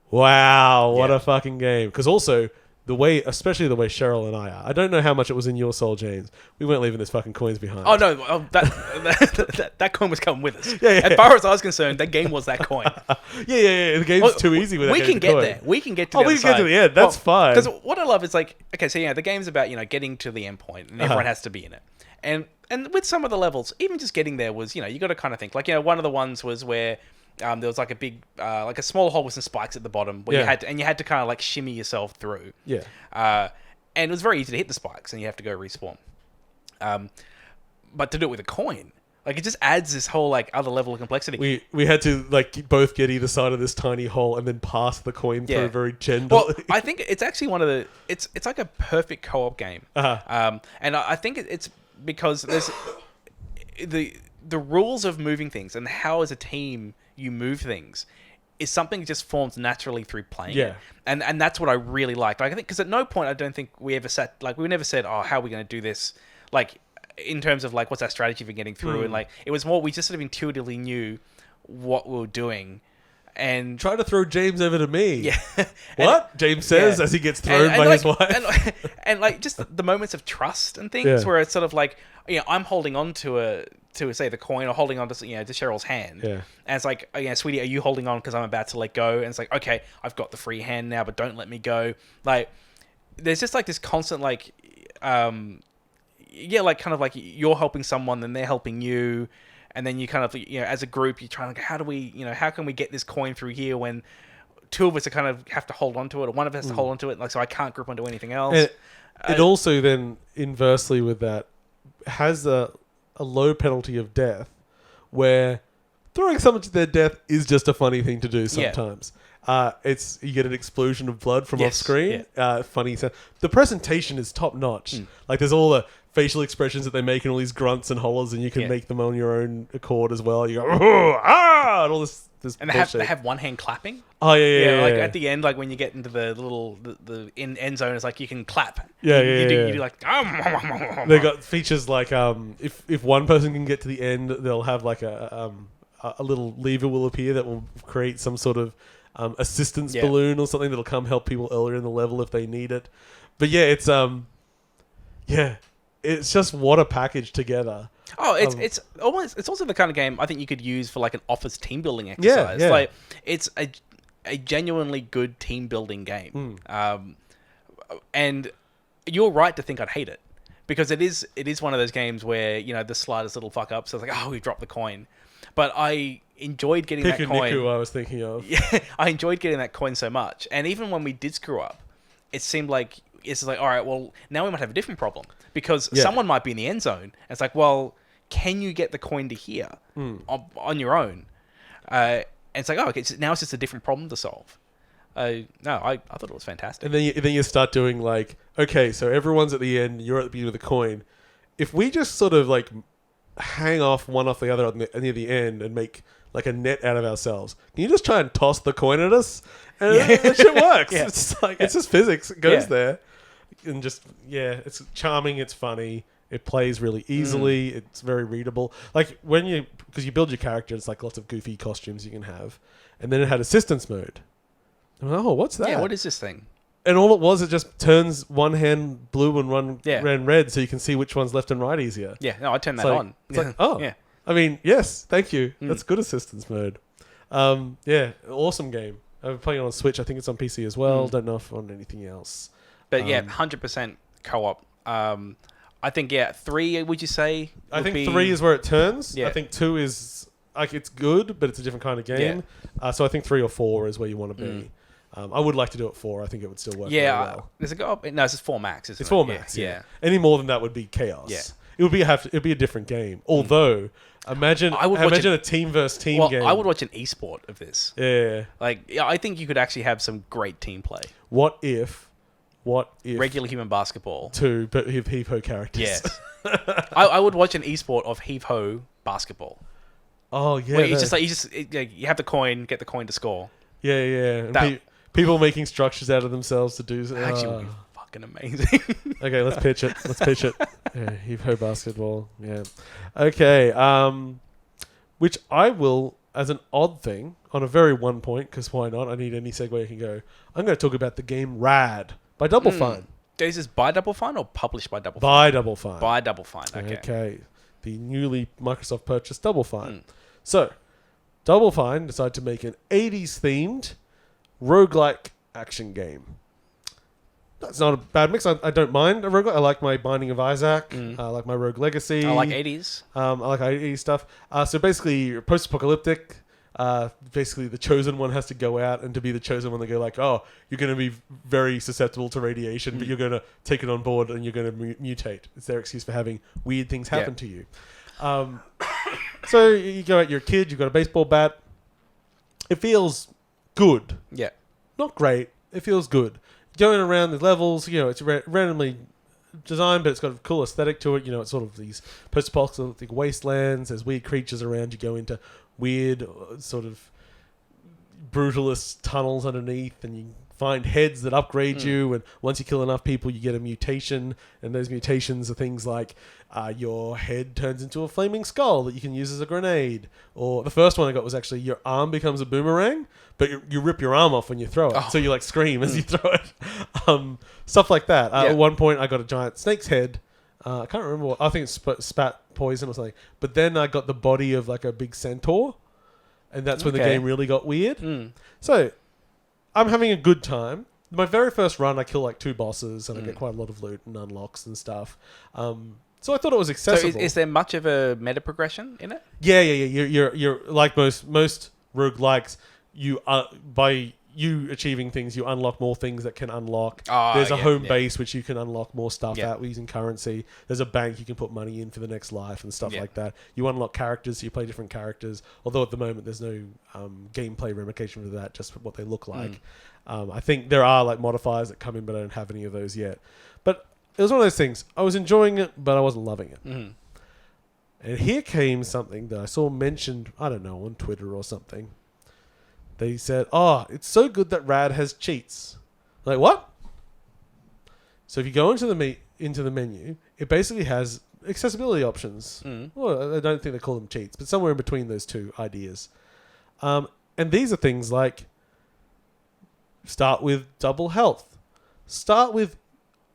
Wow, what a fucking game. Because also, especially the way Cheryl and I are. I don't know how much it was in your soul, James. We weren't leaving those fucking coins behind. Oh, no. That coin was coming with us. Yeah. As far as I was concerned, that game was that coin. Yeah. The game's too easy with that We can get coin. there. We can get to the end. Get to the end. That's fine. Because what I love is like, okay, so the game's about, getting to the end point, and everyone has to be in it. And with some of the levels, even just getting there was, you got to kind of think. Like, one of the ones was where... there was like a big, like a small hole with some spikes at the bottom where you had to kind of like shimmy yourself through. Yeah. And it was very easy to hit the spikes and you have to go respawn. But to do it with a coin, like it just adds this whole like other level of complexity. We had to like both get either side of this tiny hole and then pass the coin through very gently. Well, I think it's actually one of the, it's like a perfect co-op game. And I think it's because there's the rules of moving things and how as a team you move things is something that just forms naturally through playing it. And that's what I really liked. Like, I think because at no point I don't think we ever we never said, oh, how are we going to do this? Like in terms of like what's our strategy for getting through, and like it was more we just sort of intuitively knew what we were doing. And try to throw James over to me. Yeah. What? James says as he gets thrown by his wife. And like just the moments of trust and things where it's sort of like, I'm holding on to say the coin or holding on to, to Cheryl's hand. Yeah. And it's like, sweetie, are you holding on because I'm about to let go? And it's like, okay, I've got the free hand now, but don't let me go. Like, there's just like this constant like, like kind of like you're helping someone, then they're helping you. And then you kind of, as a group, you're trying to, how do we, how can we get this coin through here when two of us are kind of have to hold onto it, or one of us has to hold onto it, like so I can't grip onto anything else. It also then, inversely with that, has a low penalty of death, where throwing someone to their death is just a funny thing to do sometimes. You get an explosion of blood from off screen. Funny sound. The presentation is top notch. Like there's all the facial expressions that they make and all these grunts and hollers, and you can make them on your own accord as well. You go, and all this and they have one hand clapping. Oh yeah. Like at the end, like when you get into the little the end zone, it's like you can clap. You do like. They got features like if one person can get to the end, they'll have like a little lever will appear that will create some sort of assistance balloon or something that'll come help people earlier in the level if they need it. But it's just what a package together. Oh, it's also the kind of game I think you could use for like an office team building exercise. Yeah. Like it's a genuinely good team building game. And you're right to think I'd hate it, because it is one of those games where the slightest little fuck up, so it's like, oh, we dropped the coin. But I enjoyed getting that coin. Niku, I was thinking of. Yeah, I enjoyed getting that coin so much, and even when we did screw up, it seemed like it's like, all right, well, now we might have a different problem because Yeah. someone might be in the end zone. And it's like, well, can you get the coin to here on your own? And it's like, oh, okay, so now it's just a different problem to solve. No, I thought it was fantastic. And then you start doing like, okay, so everyone's at the end, you're at the beginning of the coin. If we just sort of like hang off one off the other near the end and make like a net out of ourselves, can you just try and toss the coin at us? And that shit works. Yeah. It's just like it's just physics. It goes there, and just it's charming. It's funny. It plays really easily. It's very readable. Like because you build your character, it's like lots of goofy costumes you can have, and then it had assistance mode. I'm like, oh, what's that? Yeah, what is this thing? And all it was, it just turns one hand blue and one hand red, so you can see which one's left and right easier. Yeah, no, I turned that It's like- on. It's like, oh, yeah. I mean, yes, thank you. That's good assistance mode. Awesome game. I'm playing it on Switch. I think it's on PC as well. Don't know if on anything else. But 100% co-op. I think 3. Would you say? I think 3 is where it turns. Yeah. I think 2 is like it's good, but it's a different kind of game. So I think 3 or 4 is where you want to be. I would like to do it 4. I think it would still work really well. There's a go-op. No, it's just 4 max. Isn't It's it? 4 max. Yeah. Any more than that would be chaos. Yeah. It'd be a different game. Although, imagine a team versus team game. I would watch an esport of this. Yeah. Like, I think you could actually have some great team play. What if Regular human basketball? 2, but with Heave Ho characters? Yes. I would watch an esport of Heave Ho basketball. Oh yeah. Where you have the coin, get the coin to score. Yeah. And people making structures out of themselves to do. Actually, would be fucking amazing. Okay, let's pitch it. Yeah, Heave Ho basketball. Yeah. Okay. Which I will, as an odd thing, on a very one point, because why not? I need any segue I can go. I'm going to talk about the game Rad by Double Fine. Is this by Double Fine or published by Double Fine? By Double Fine. By Double Fine. Okay. Okay. The newly Microsoft purchased Double Fine. So, Double Fine decided to make an 80s themed roguelike action game. That's not a bad mix. I don't mind a roguelike. I like my Binding of Isaac. I like my Rogue Legacy. I like 80s. I like 80s stuff. So basically, post-apocalyptic. Basically, the chosen one has to go out, and to be the chosen one, they go like, "Oh, you're going to be very susceptible to radiation, but you're going to take it on board, and you're going to mutate." It's their excuse for having weird things happen to you. So you go out, you're a kid, you've got a baseball bat. It feels good. Yeah. Not great. It feels good. Going around the levels, it's randomly designed, but it's got a cool aesthetic to it. It's sort of these post-apocalyptic wastelands. There's weird creatures around. You go into weird sort of brutalist tunnels underneath, and you find heads that upgrade you, and once you kill enough people, you get a mutation, and those mutations are things like your head turns into a flaming skull that you can use as a grenade, or the first one I got was actually your arm becomes a boomerang, but you rip your arm off when you throw it, so you like scream as you throw it. Stuff like that. At one point I got a giant snake's head. I can't remember what, I think it's spat poison or something, but then I got the body of like a big centaur, and that's when the game really got weird. So I'm having a good time. My very first run, I kill like 2 bosses, and I get quite a lot of loot and unlocks and stuff. So I thought it was accessible. So is there much of a meta progression in it? Yeah. You're like most roguelikes, by you achieving things, you unlock more things that can unlock. There's a home base which you can unlock more stuff at using currency. There's a bank you can put money in for the next life and stuff like that. You unlock characters, so you play different characters. Although at the moment there's no gameplay ramification for that, just what they look like. I think there are like modifiers that come in, but I don't have any of those yet. But it was one of those things. I was enjoying it, but I wasn't loving it. And here came something that I saw mentioned, I don't know, on Twitter or something. They said, "Oh, it's so good that Rad has cheats." Like, what? So if you go into the menu, it basically has accessibility options. Well, I don't think they call them cheats, but somewhere in between those two ideas. And these are things like start with double health. Start with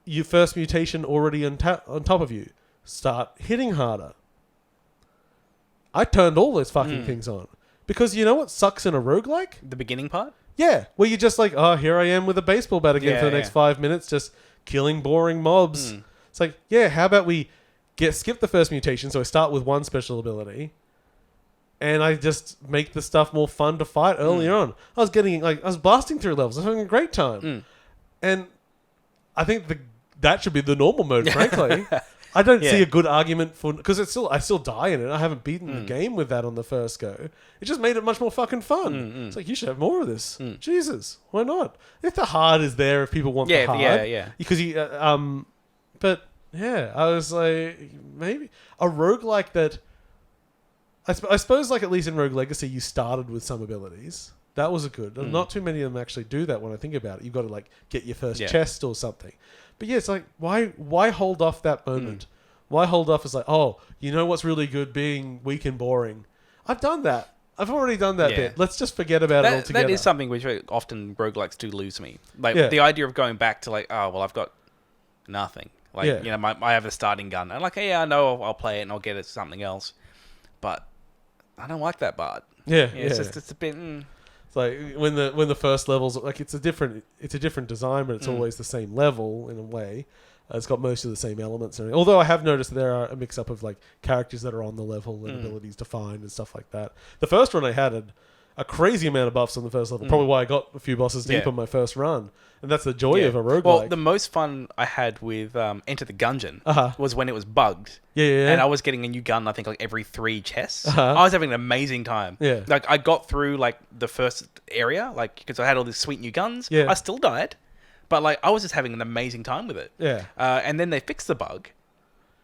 your first mutation already on top of you. Start hitting harder. I turned all those fucking things on. Because you know what sucks in a roguelike? The beginning part? Yeah, where you're just like, oh, here I am with a baseball bat again for the next 5 minutes, just killing boring mobs. It's like, yeah, how about we skip the first mutation, so I start with one special ability, and I just make the stuff more fun to fight earlier on. I was blasting through levels. I was having a great time. And I think that should be the normal mode, frankly. I don't see a good argument for... Because I still die in it. I haven't beaten the game with that on the first go. It just made it much more fucking fun. It's like, you should have more of this. Jesus, why not? If the hard is there, if people want the hard. Yeah. Because but, yeah, I was like, maybe... A roguelike that... I suppose, like, at least in Rogue Legacy, you started with some abilities. That was a good... Not too many of them actually do that when I think about it. You've got to, like, get your first chest or something. But yeah, it's like, why hold off that moment? Why hold off as like, oh, you know what's really good? Being weak and boring. I've done that. I've already done that bit. Let's just forget about it altogether. That is something which often roguelikes do lose me. Like, the idea of going back to like, oh, well, I've got nothing. Like, you know, I have a starting gun. I'm like, hey, I know I'll play it and I'll get it something else. But I don't like that part. It's just, it's a bit... It's like when the first level's like it's a different design, but it's always the same level in a way. It's got most of the same elements. Although I have noticed that there are a mix up of like characters that are on the level and abilities to find and stuff like that. The first run I had a crazy amount of buffs on the first level. Probably why I got a few bosses deep on my first run. And that's the joy of a roguelike. Well, the most fun I had with Enter the Gungeon was when it was bugged. Yeah. And I was getting a new gun, I think, like every 3 chests. I was having an amazing time. Yeah. Like, I got through, like, the first area, like, because I had all these sweet new guns. Yeah. I still died. But, like, I was just having an amazing time with it. Yeah. And then they fixed the bug.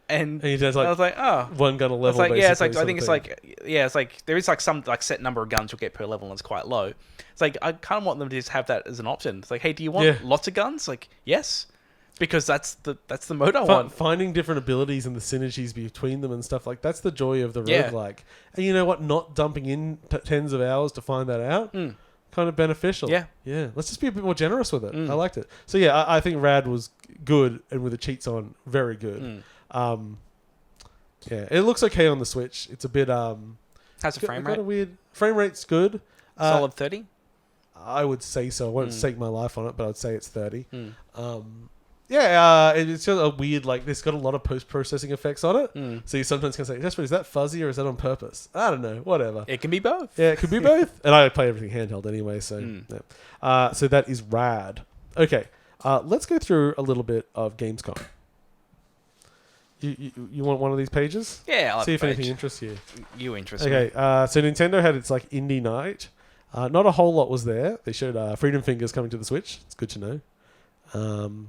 And he does, like, I was like, oh. one gun a level, like, basically. Yeah, it's like, I think it's like, it's like, there is, like, some, like, set number of guns you'll get per level, and it's quite low. It's like, I kind of want them to just have that as an option. It's like, hey, do you want lots of guns? Like, yes. Because that's the mode I want. Finding different abilities and the synergies between them and stuff, like, that's the joy of the roguelike. And you know what? Not dumping in tens of hours to find that out, kind of beneficial. Yeah. Let's just be a bit more generous with it. I liked it. So, yeah, I think Rad was good, and with the cheats on, very good. Yeah, it looks okay on the Switch. It's a bit... How's the frame rate? Got a weird... Frame rate's good. Solid 30? I would say so. I won't stake my life on it, but I would say it's 30. It's just a weird, like, there's got a lot of post-processing effects on it. So you sometimes can say, Jasper, is that fuzzy or is that on purpose? I don't know. Whatever. It can be both. Yeah, it could be both. And I play everything handheld anyway, so... Yeah. So that is rad. Okay. Let's go through a little bit of Gamescom. You want one of these pages? Yeah, I'll see if anything interests you. You interest me. Okay, so Nintendo had its like indie night. Not a whole lot was there. They showed Freedom Fingers coming to the Switch. It's good to know.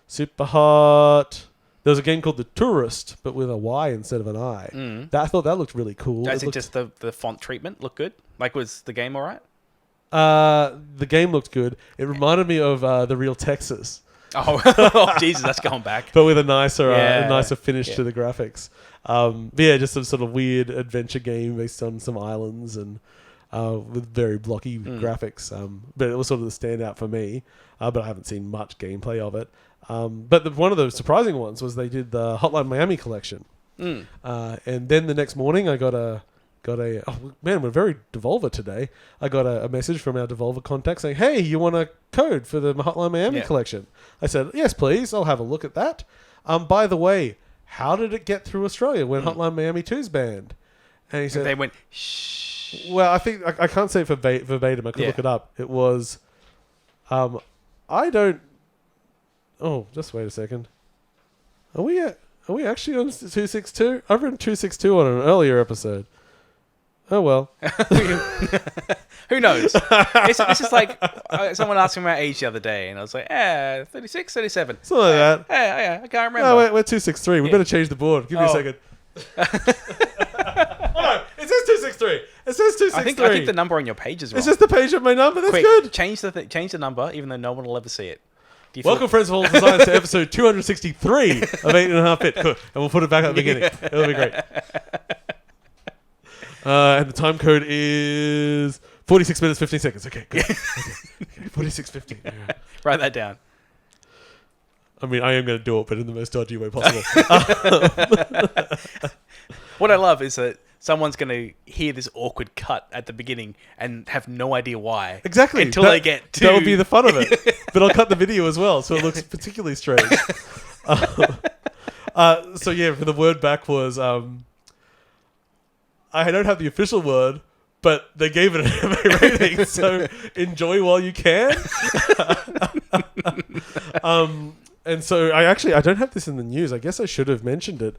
Super Hot. There was a game called The Tourist, but with a Y instead of an I. I thought that looked really cool. Is it just the font treatment looked good? Like, was the game alright? The game looked good. It reminded me of The Real Texas. Oh, Jesus, that's going back. But with a nicer finish to the graphics. But yeah, just some sort of weird adventure game based on some islands and with very blocky graphics. But it was sort of the standout for me. But I haven't seen much gameplay of it. But one of the surprising ones was they did the Hotline Miami collection. And then the next morning I got a oh man, we're very Devolver today. I got a message from our Devolver contact saying, hey, you want a code for the Hotline Miami collection? I said, yes, please. I'll have a look at that. By the way, how did it get through Australia when Hotline Miami 2's banned? And he said... They went, shh. Well, I think... I can't say it verbatim. I could look it up. It was... I don't... Oh, just wait a second. Are we actually on 262? I've written 262 on an earlier episode. Oh, well. Who knows? This is like someone asked me my age the other day, and I was like, 36, 37. Something like that. Yeah, I can't remember. No, we're 263. We better change the board. Give me a second. Oh, it says 263. It says 263. I think the number on your page is wrong. It's just the page of my number. That's Quick, good. Change the number, even though no one will ever see it. Welcome, friends of all designs, to episode 263 of 8.5 Bit. And we'll put it back at the beginning. It'll be great. And the time code is 46 minutes, 15 seconds. Okay, good. Okay, 46:15. Yeah. Write that down. I mean, I am going to do it, but in the most dodgy way possible. What I love is that someone's going to hear this awkward cut at the beginning and have no idea why. Exactly. Until they get to... That would be the fun of it. But I'll cut the video as well, so it looks particularly strange. So yeah, the word back was... I don't have the official word, but they gave it an MA rating, so enjoy while you can. And so I don't have this in the news. I guess I should have mentioned it.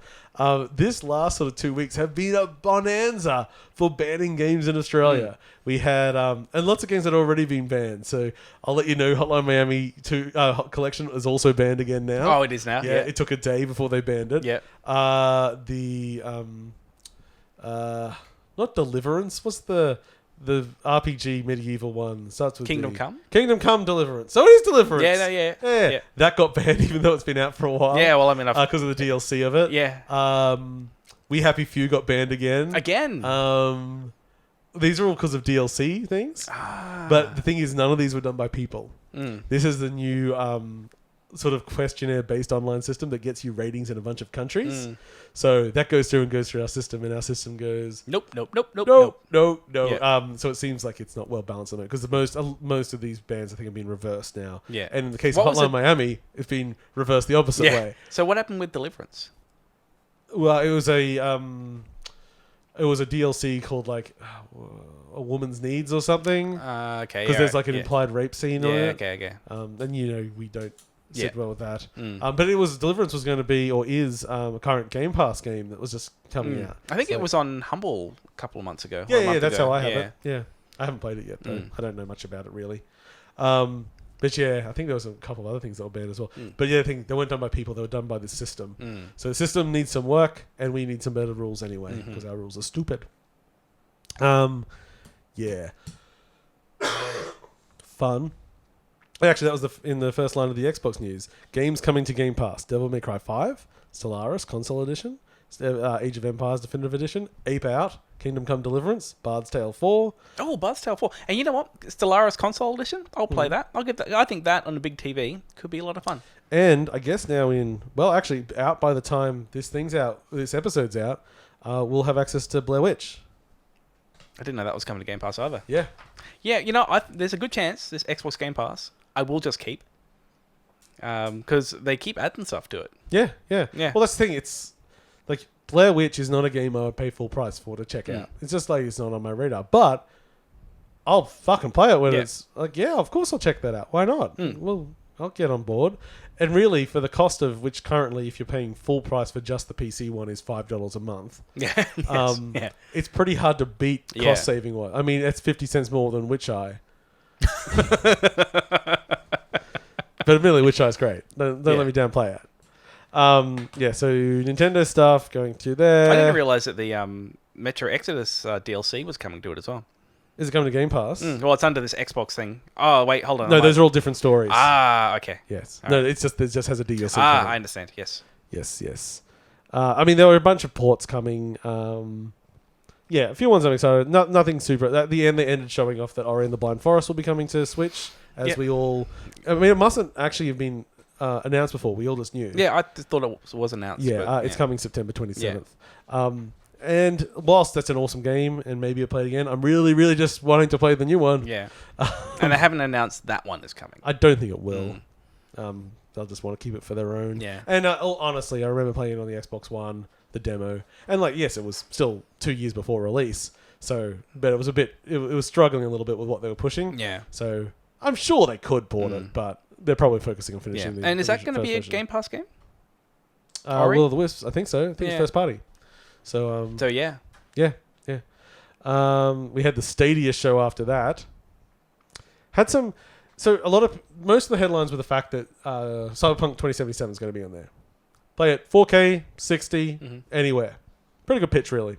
This last sort of 2 weeks have been a bonanza for banning games in Australia. We had and lots of games that had already been banned. So I'll let you know, Hotline Miami 2 Collection is also banned again now. Oh, it is now. Yeah, it took a day before they banned it. Yeah. Not Deliverance. What's the RPG medieval one? Starts with Kingdom D. Come? Kingdom Come Deliverance. So it is Deliverance. Yeah. That got banned even though it's been out for a while. Yeah, well, I mean... because of the DLC of it. Yeah. We Happy Few got banned again. These are all because of DLC things. But the thing is, none of these were done by people. This is the new sort of questionnaire-based online system that gets you ratings in a bunch of countries. So that goes through our system, and our system goes... Nope. No. Yeah. So it seems like it's not well balanced on it, because most of these bans, I think, have been reversed now. Yeah. And in the case of Hotline Miami, it's been reversed the opposite way. So what happened with Deliverance? Well, it was a DLC called like A Woman's Needs or something. Okay. Because there's like an implied rape scene on it. Okay. And we don't sit well with that. But Deliverance was going to be, or is, a current Game Pass game that was just coming out. I think it was on Humble a couple of months ago. Yeah, that's how I have it. Yeah. I haven't played it yet, though. I don't know much about it, really. But yeah, I think there was a couple of other things that were banned as well. But yeah, I think they weren't done by people, they were done by the system. So the system needs some work, and we need some better rules anyway, because our rules are stupid. Yeah. Fun. Actually, that was in the first line of the Xbox news. Games coming to Game Pass. Devil May Cry 5, Stellaris Console Edition, Age of Empires Definitive Edition, Ape Out, Kingdom Come Deliverance, Bard's Tale 4. Oh, Bard's Tale 4. And you know what? Stellaris Console Edition? I'll play that. I'll get that. I think that on a big TV could be a lot of fun. And I guess now actually, out by the time this episode's out, we'll have access to Blair Witch. I didn't know that was coming to Game Pass either. Yeah. Yeah, there's a good chance this Xbox Game Pass I will just keep. Because they keep adding stuff to it. Yeah. Well, that's the thing. It's like Blair Witch is not a game I would pay full price for to check out. It's just like it's not on my radar. But I'll fucking play it when it's like, yeah, of course I'll check that out. Why not? Well, I'll get on board. And really, for the cost of which currently, if you're paying full price for just the PC one, is $5 a month. Yeah. It's pretty hard to beat cost saving one. I mean, it's 50 cents more than Witch Eye. But admittedly, Witch Eye's great. Don't let me downplay it. So Nintendo stuff going through there. I didn't realize that the Metro Exodus DLC was coming to it as well. Is it coming to Game Pass? Well, it's under this Xbox thing. Oh, wait, hold on. No, those are all different stories. Okay. Yes. All No, right. it just has a DLC. I understand. Yes. Yes. I mean, there were a bunch of ports coming. A few ones I'm excited. Nothing super. At the end, they ended showing off that Ori and the Blind Forest will be coming to Switch. We all... I mean, it mustn't actually have been announced before. We all just knew. Yeah, I just thought it was announced. It's coming September 27th. And whilst that's an awesome game, and maybe I'll play it again, I'm really, really just wanting to play the new one. Yeah. And they haven't announced that one is coming. I don't think it will. They'll just want to keep it for their own. Yeah. And honestly, I remember playing it on the Xbox One, the demo. And yes, it was still 2 years before release. So, but it was it was struggling a little bit with what they were pushing. Yeah. So, I'm sure they could port it, but they're probably focusing on finishing the And is that going to be a Game Pass game? Will of the Wisps, I think so. I think it's first party. So, yeah. Yeah. We had the Stadia show after that. Most of the headlines were the fact that Cyberpunk 2077 is going to be on there. Play it 4K, 60, anywhere. Pretty good pitch, really.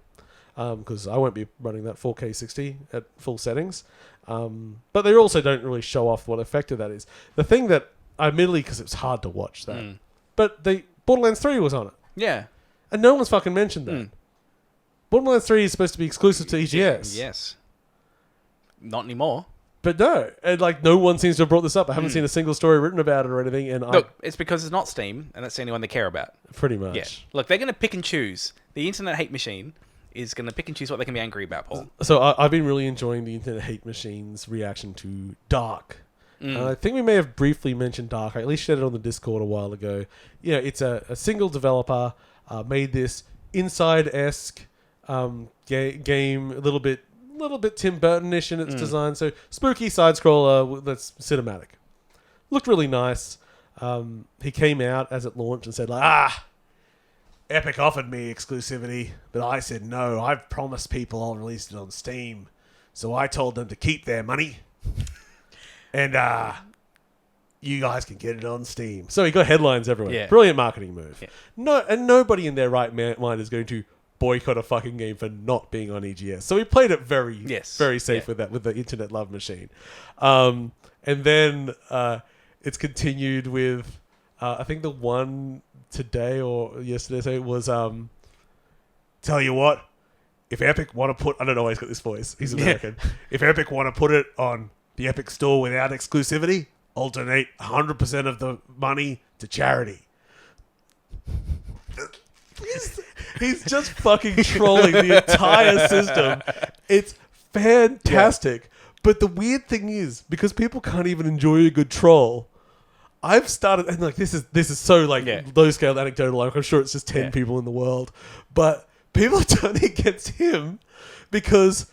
Because I won't be running that 4K 60 at full settings. But they also don't really show off what effective that is. The thing that, admittedly, because it's hard to watch that, but Borderlands 3 was on it. Yeah. And no one's fucking mentioned that. Borderlands 3 is supposed to be exclusive to EGS. Yes. Not anymore. But no. And no one seems to have brought this up. I haven't seen a single story written about it or anything. And Look, it's because it's not Steam, and that's the only one they care about. Pretty much. Yeah. Look, they're going to pick and choose. The Internet Hate Machine is going to pick and choose what they can be angry about, Paul. So I've been really enjoying the Internet Hate Machine's reaction to DARQ. I think we may have briefly mentioned DARQ. I at least shared it on the Discord a while ago. It's a single developer made this Inside-esque game, a little bit Tim Burton-ish in its design. So spooky side scroller that's cinematic. Looked really nice. he came out as it launched and said like, Epic offered me exclusivity, but I said no. I've promised people I'll release it on Steam, so I told them to keep their money, and you guys can get it on Steam. So he got headlines everywhere. Yeah. Brilliant marketing move. Yeah. No, and nobody in their right mind is going to boycott a fucking game for not being on EGS. So he played it very safe with that, with the internet love machine. And then it's continued with, I think the one today or yesterday was, tell you what, if Epic want to put, I don't know why he's got this voice, he's American. If Epic want to put it on the Epic Store without exclusivity, I'll donate 100% of the money to charity. He's just fucking trolling the entire system. It's fantastic. But the weird thing is, because people can't even enjoy a good troll, I've started, and like this is so like low scale anecdotal. Like I'm sure it's just 10 people in the world, but people are turning against him because,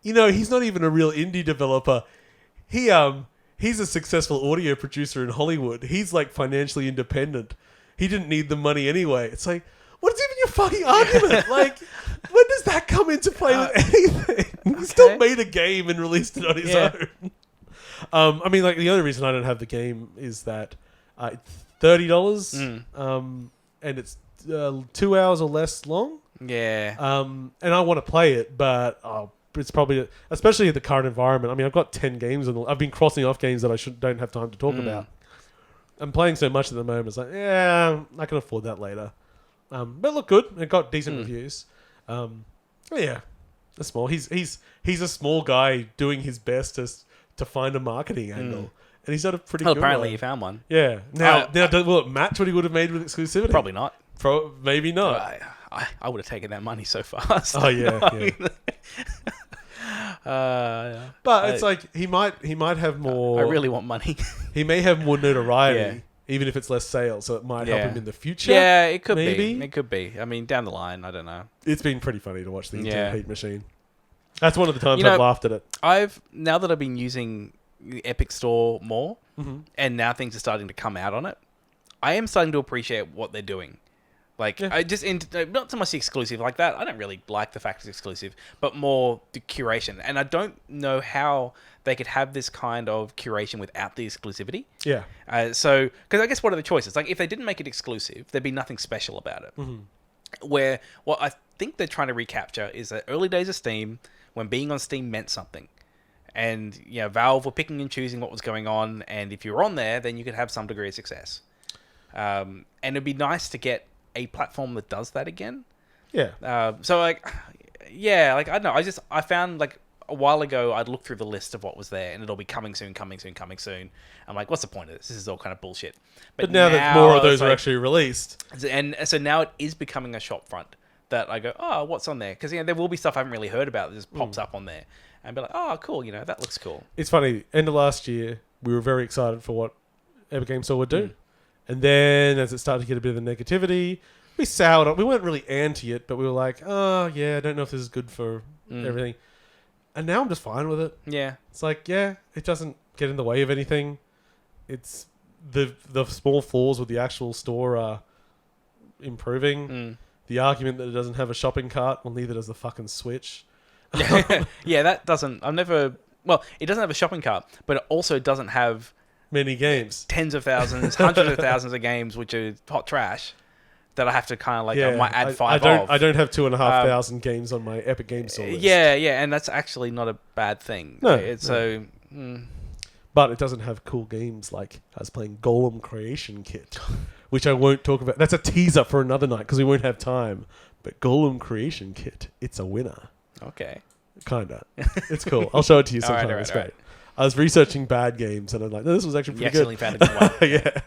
you know, he's not even a real indie developer. He's a successful audio producer in Hollywood. He's like financially independent. He didn't need the money anyway. It's like, what is even your fucking argument? Like, when does that come into play with anything? He still made a game and released it on his own. I mean, like, the only reason I don't have the game is that it's $30, and it's 2 hours or less long. Yeah. And I want to play it, but it's probably, especially in the current environment. I mean, I've got 10 games, and I've been crossing off games that I don't have time to talk about. I'm playing so much at the moment. It's like, I can afford that later. But it looked good. It got decent reviews. Yeah, that's small. He's a small guy doing his best to find a marketing angle, and he's done a pretty good apparently one. he found one. Yeah. Now, will it match what he would have made with exclusivity? Probably not. Maybe not. I would have taken that money so fast. Oh yeah. But it's like he might have more. I really want money. He may have more notoriety, even if it's less sales, so it might help him in the future. Yeah, it could maybe. be. It could be. I mean, down the line, I don't know. It's been pretty funny to watch the internet hate machine. That's one of the times I've laughed at it. Now that I've been using the Epic Store more, and now things are starting to come out on it, I am starting to appreciate what they're doing. Like, I just, not so much the exclusive like that. I don't really like the fact it's exclusive, but more the curation. And I don't know how they could have this kind of curation without the exclusivity. Yeah. So, because I guess what are the choices? Like, if they didn't make it exclusive, there'd be nothing special about it. Where what I think they're trying to recapture is the early days of Steam, when being on Steam meant something. And, you know, Valve were picking and choosing what was going on. And if you were on there, then you could have some degree of success. And it'd be nice to get a platform that does that again. Yeah. So like, I don't know. I found like a while ago, I'd look through the list of what was there, and it'll be coming soon. I'm like, what's the point of this? This is all kind of bullshit. But now that more of those are actually released, and so now it is becoming a shop front that I go, oh, what's on there? Because there will be stuff I haven't really heard about that just pops up on there, and be like, oh, cool. That looks cool. It's funny. End of last year, we were very excited for what Epic Games Store would do. And then as it started to get a bit of the negativity, we soured on. We weren't really anti it, but we were like, oh, yeah, I don't know if this is good for everything. And now I'm just fine with it. Yeah. It's like, it doesn't get in the way of anything. It's the small flaws with the actual store are improving. The argument that it doesn't have a shopping cart, well, neither does the fucking Switch. Yeah, that doesn't... it doesn't have a shopping cart, but it also doesn't have... many games. Tens of thousands, hundreds of thousands of games, which are hot trash, that I have to kind of like, I might add I don't have 2,500 games on my Epic Games Store list. Yeah, and that's actually not a bad thing. No. So... But it doesn't have cool games like I was playing Golem Creation Kit, which I won't talk about. That's a teaser for another night because we won't have time. But Golem Creation Kit, it's a winner. Okay. Kinda. It's cool. I'll show it to you sometime. It's great. I was researching bad games and I'm like, no, this was actually pretty good. You accidentally found a good one. Yeah.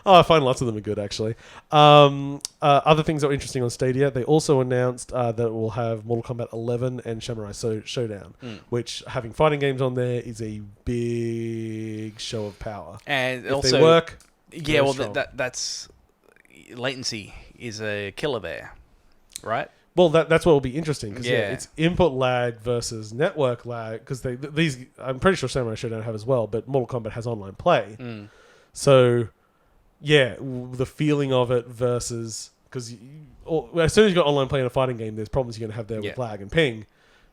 Oh, I find lots of them are good, actually. Other things that are interesting on Stadia, they also announced that it will have Mortal Kombat 11 and Samurai Showdown, which, having fighting games on there, is a big show of power. And if also, they work, yeah, well, that's... latency is a killer there, right? Well, that's what will be interesting, because it's input lag versus network lag, because these, I'm pretty sure Samurai Showdown have as well, but Mortal Kombat has online play. So... the feeling of it versus because as soon as you got online playing a fighting game, there's problems you're gonna have there with lag and ping.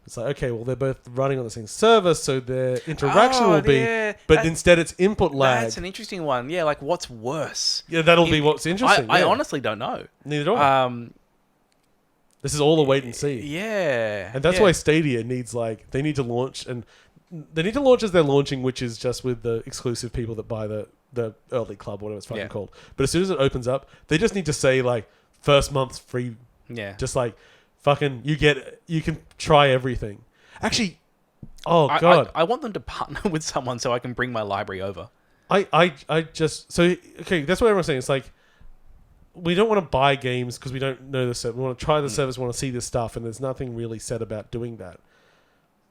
It's like, okay, well, they're both running on the same server, so their interaction will be... But instead, it's input lag. That's an interesting one. Yeah, like, what's worse? Yeah, that'll be what's interesting. I honestly don't know. Neither do I. This is all a wait and see. Yeah. And that's why Stadia needs, like... They need to launch, and... They need to launch as they're launching, which is just with the exclusive people that buy the early club, whatever it's fucking called. But as soon as it opens up, they just need to say, like, first month's free. Yeah. Just like... Fucking, you can try everything. Actually, God. I want them to partner with someone so I can bring my library over. I just, so, okay, that's what everyone's saying. It's like, we don't want to buy games because we don't know the service. We want to try the service, we want to see this stuff, and there's nothing really said about doing that.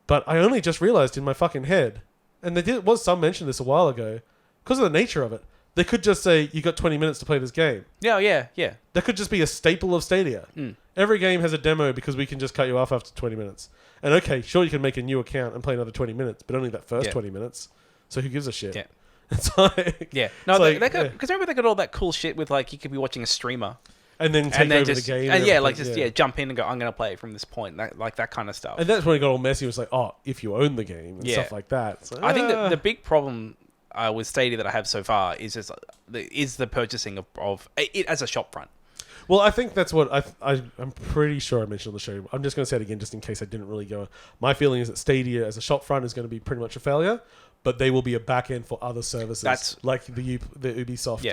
But I only just realized in my fucking head, and was some mention this a while ago, because of the nature of it, they could just say, you got 20 minutes to play this game. Yeah. That could just be a staple of Stadia. Every game has a demo because we can just cut you off after 20 minutes. And okay, sure, you can make a new account and play another 20 minutes, but only that first 20 minutes. So who gives a shit? Yeah. It's like... Yeah. No, because remember they got all that cool shit with, like, you could be watching a streamer. And then take over the game. And jump in and go, I'm going to play it from this point. That kind of stuff. And that's when it got all messy. It was like, if you own the game and stuff like that. So, I think the big problem... with Stadia that I have so far is the purchasing of it as a shop front. Well, I think that's what I'm pretty sure I mentioned on the show. I'm just going to say it again just in case I didn't really go. My feeling is that Stadia as a shop front is going to be pretty much a failure, but they will be a back end for other services like the Ubisoft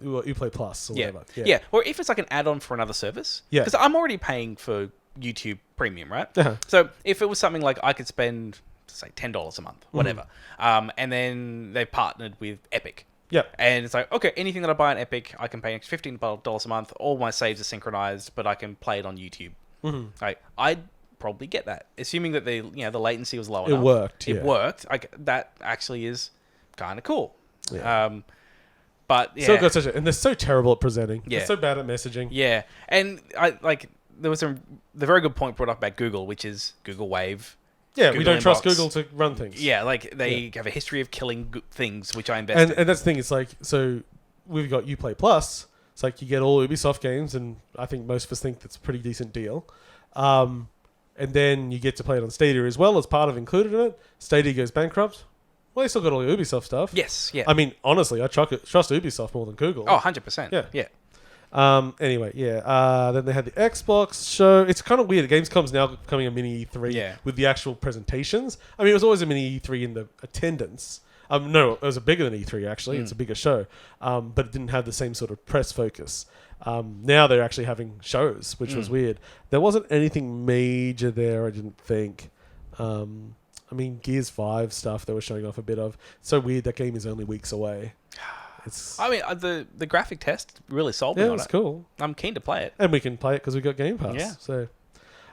Uplay Plus or whatever. Yeah, or if it's like an add-on for another service. Yeah, because I'm already paying for YouTube Premium, right? Uh-huh. So if it was something like I could spend, say, $10 a month, whatever, and then they've partnered with Epic. Yeah. And it's like, okay, anything that I buy on Epic, I can pay an extra $15 a month. All my saves are synchronized, but I can play it on YouTube. Mm-hmm. Like, I'd probably get that, assuming that the latency was low enough. It worked. It worked. Like, that actually is kind of cool. Yeah. But yeah, and they're so terrible at presenting. Yeah. They're so bad at messaging. Yeah. And there was the very good point brought up about Google, which is Google Wave. Yeah, Google we don't Inbox. Trust Google to run things. Yeah, like they have a history of killing things, which I invest in. And that's the thing. It's like, so we've got Uplay Plus. It's like you get all Ubisoft games, and I think most of us think that's a pretty decent deal. And then you get to play it on Stadia as well as part of included in it. Stadia goes bankrupt. Well, they still got all the Ubisoft stuff. Yes, yeah. I mean, honestly, I trust Ubisoft more than Google. Oh, 100%. Yeah. Anyway, then they had the Xbox show. It's kind of weird. Gamescom's now becoming a mini E3 with the actual presentations. I mean, it was always a mini E3 in the attendance. No, it was a bigger than E3, actually. It's a bigger show. But it didn't have the same sort of press focus. Now they're actually having shows, which was weird. There wasn't anything major there, I didn't think. I mean, Gears 5 stuff they were showing off a bit of. It's so weird that game is only weeks away. The graphic test really sold me on it. Yeah, it's cool. I'm keen to play it. And we can play it because we got Game Pass. Yeah. So,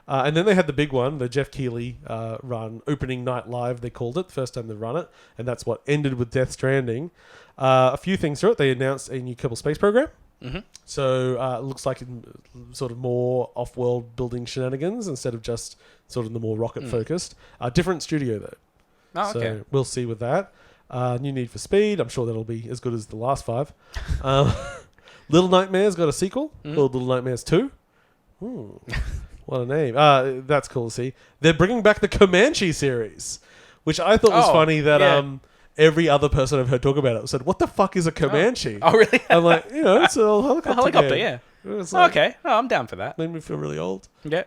and then they had the big one, the Jeff Keighley run, opening night live, they called it, the first time they run it. And that's what ended with Death Stranding. A few things through it. They announced a new Kerbal Space program. Mm-hmm. So it looks like sort of more off-world building shenanigans instead of just sort of the more rocket-focused. Different studio, though. Oh, okay. So we'll see with that. New Need for Speed. I'm sure that'll be as good as the last 5. Little Nightmares got a sequel called Little Nightmares 2. What a name. That's cool to see. They're bringing back the Comanche series, which I thought was funny that every other person I've heard talk about it said, what the fuck is a Comanche? Oh really? I'm like, it's a helicopter. A helicopter, game. Like, okay. Oh, I'm down for that. Made me feel really old. Yeah.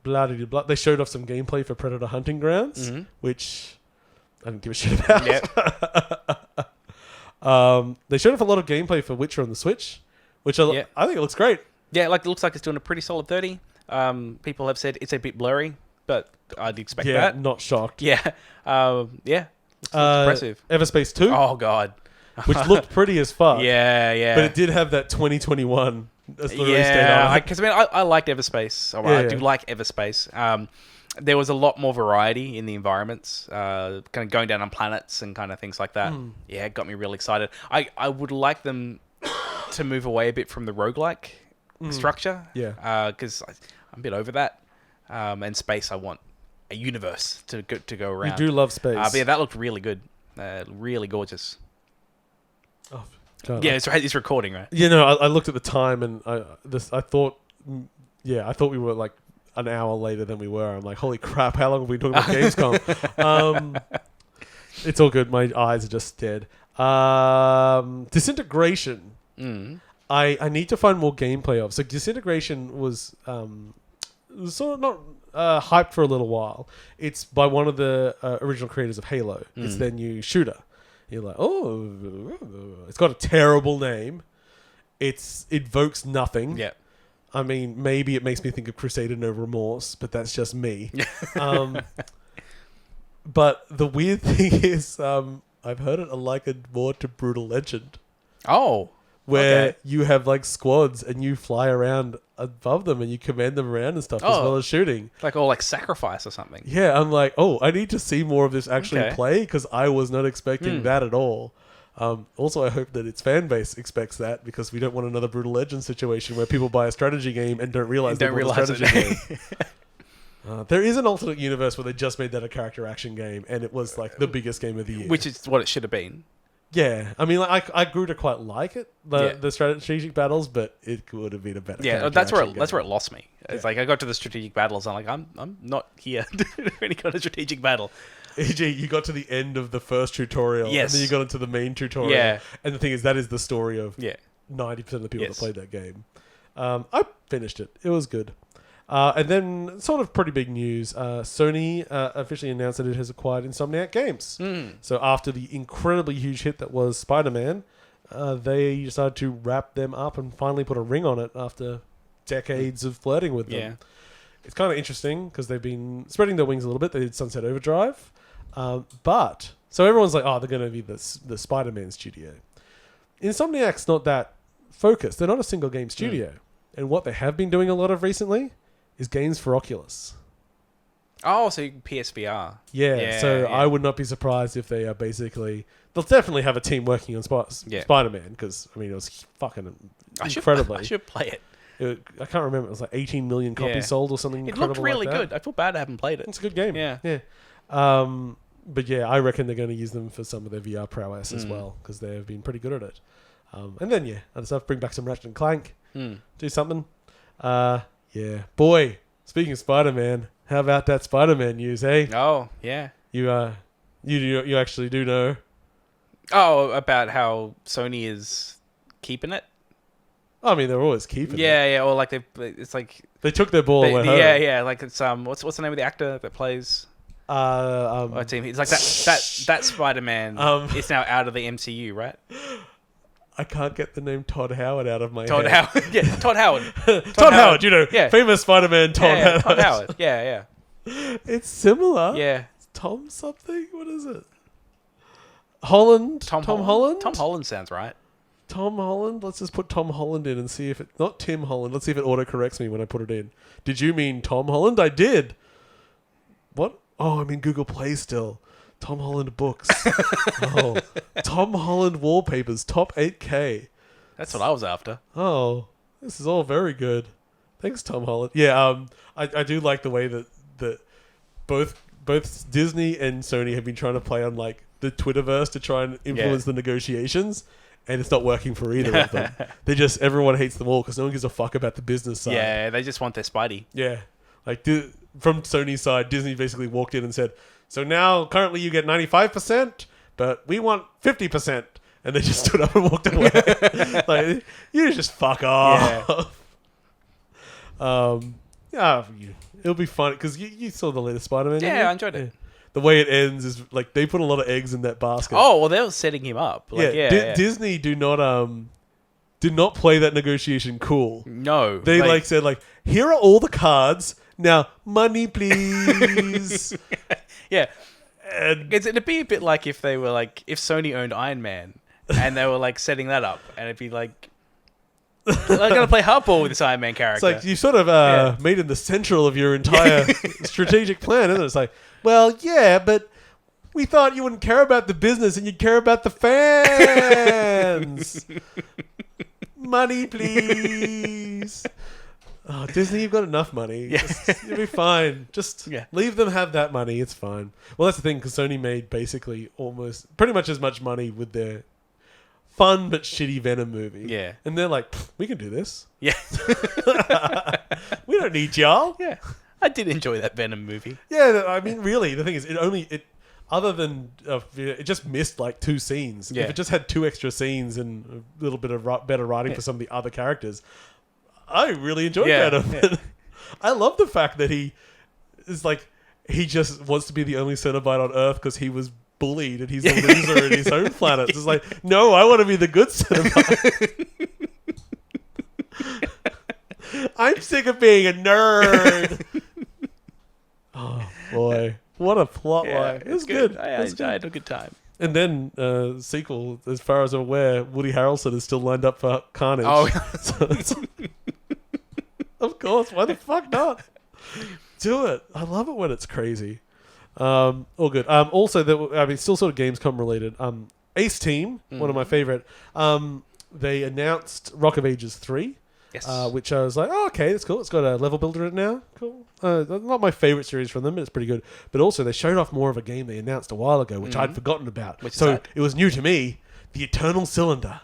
Blah. They showed off some gameplay for Predator Hunting Grounds, which I didn't give a shit about. Yep. They showed off a lot of gameplay for Witcher on the Switch, which I think it looks great. Yeah, it looks like it's doing a pretty solid 30. People have said it's a bit blurry, but I'd expect that. Yeah, not shocked. Yeah. Looks impressive. Everspace 2. Oh, God. Which looked pretty as fuck. Yeah. But it did have that 2021 as the release date. Yeah, because I liked Everspace. I do like Everspace. There was a lot more variety in the environments, kind of going down on planets and kind of things like that. Yeah, it got me really excited. I would like them to move away a bit from the roguelike structure. Yeah. Because I'm a bit over that. And space, I want a universe to go around. You do love space. But yeah, that looked really good. Really gorgeous. Oh, God, Yeah, it's recording, right? I looked at the time and I thought we were like an hour later than we were. I'm like, holy crap, how long have we been talking about Gamescom? It's all good. My eyes are just dead. Disintegration. I need to find more gameplay of. So Disintegration was sort of not hyped for a little while. It's by one of the original creators of Halo. It's their new shooter. You're like, oh, it's got a terrible name. It evokes nothing. Yeah. I mean, maybe it makes me think of Crusader No Remorse, but that's just me. But the weird thing is, I've heard it likened more to Brutal Legend. Oh. Where you have like squads and you fly around above them and you command them around and stuff as well as shooting. Like Sacrifice or something. Yeah, I'm like, I need to see more of this actually play because I was not expecting that at all. Also, I hope that its fan base expects that because we don't want another Brutal Legend situation where people buy a strategy game and don't realize they bought a strategy game. There is an alternate universe where they just made that a character action game and it was like the biggest game of the year. Which is what it should have been. Yeah, I mean, like, I grew to quite like it, the strategic battles, but it would have been a better. Yeah, that's where it lost me. It's like I got to the strategic battles, and I'm like, I'm not here to do any kind of strategic battle. E.g., you got to the end of the first tutorial, and then you got into the main tutorial. Yeah. And the thing is, that is the story of 90% of the people that played that game. I finished it. It was good. And then, sort of pretty big news, Sony officially announced that it has acquired Insomniac Games. So after the incredibly huge hit that was Spider-Man, they decided to wrap them up and finally put a ring on it after decades of flirting with them. Yeah. It's kind of interesting because they've been spreading their wings a little bit. They did Sunset Overdrive. So everyone's like, they're going to be the Spider-Man studio. Insomniac's not that focused. They're not a single game studio. And what they have been doing a lot of recently is games for Oculus. Oh, so PSVR. Yeah, I would not be surprised if they are basically... They'll definitely have a team working on Spider-Man, because, I mean, it was fucking incredibly... I should play it. I can't remember. It was like 18 million copies sold or something incredible. It looked really like that. good. I feel bad I haven't played it. It's a good game. Yeah. But yeah, I reckon they're going to use them for some of their VR prowess as well, because they have been pretty good at it. And then, other stuff. Bring back some Ratchet and Clank. Do something. Yeah. Boy, speaking of Spider-Man, how about that Spider-Man news, eh? Oh, yeah. You actually do know. Oh, about how Sony is keeping it? I mean, they're always keeping it. Yeah, or like it's like... They took their ball and went home. Yeah, like it's, what's the name of the actor that plays... team? It's like that Spider-Man is now out of the MCU, right? I can't get the name Todd Howard out of my head. Howard. Yeah, Todd Howard. Todd Howard, famous Spider-Man Todd Howard. Todd Howard, yeah. It's similar. Yeah. Tom something? What is it? Holland? Tom Holland? Tom Holland sounds right. Tom Holland? Let's just put Tom Holland in and see if it... Not Tim Holland. Let's see if it auto-corrects me when I put it in. Did you mean Tom Holland? I did. What? Oh, I'm in Google Play still. Tom Holland books. Tom Holland wallpapers, top 8K. That's what I was after. Oh, this is all very good. Thanks, Tom Holland. Yeah, I do like the way that both Disney and Sony have been trying to play on like the Twitterverse to try and influence the negotiations, and it's not working for either of them. Everyone hates them all because no one gives a fuck about the business side. Yeah, they just want their Spidey. Yeah, like from Sony's side, Disney basically walked in and said, so now, currently you get 95%, but we want 50%. And they just stood up and walked away. Like, you just fuck off. Yeah. It'll be fun, because you saw the latest Spider-Man. Yeah, I enjoyed it. The way it ends is, like, they put a lot of eggs in that basket. Oh, well, they were setting him up. Like, Disney did not play that negotiation cool. No. They, said, here are all the cards. Now, money, please. Yeah. It'd be a bit like if they were like, if Sony owned Iron Man and they were like setting that up, and it'd be like, I'm going to play hardball with this Iron Man character. It's like you sort of made him the central of your entire strategic plan, isn't it? It's like, well, yeah, but we thought you wouldn't care about the business and you'd care about the fans. Money, please. Oh, Disney, you've got enough money. Yeah. You'll be fine. Just leave them have that money. It's fine. Well, that's the thing, because Sony made basically pretty much as much money with their fun but shitty Venom movie. Yeah. And they're like, we can do this. Yeah. We don't need y'all. Yeah. I did enjoy that Venom movie. Yeah, I mean, really, the thing is, other than it just missed like 2 scenes. Yeah. If it just had 2 extra scenes and a little bit of better writing for some of the other characters, I really enjoyed Venom. Yeah. I love the fact that he is like, he just wants to be the only Cenobite on Earth because he was bullied and he's a loser in his own planet. It's like, no, I want to be the good Cenobite. I'm sick of being a nerd. Oh boy, what a plot line! It was good. I had a good time. And then sequel, as far as I'm aware, Woody Harrelson is still lined up for Carnage. Oh, of course. Why the fuck not? Do it. I love it when it's crazy. All good. Also, still sort of Gamescom related. Ace Team, one of my favorite. They announced Rock of Ages 3. Yes. Which I was like, oh, okay, that's cool. It's got a level builder in it now. Cool. Not my favorite series from them, but it's pretty good. But also, they showed off more of a game they announced a while ago, which I'd forgotten about. Which is so that? It was new to me. The Eternal Cylinder.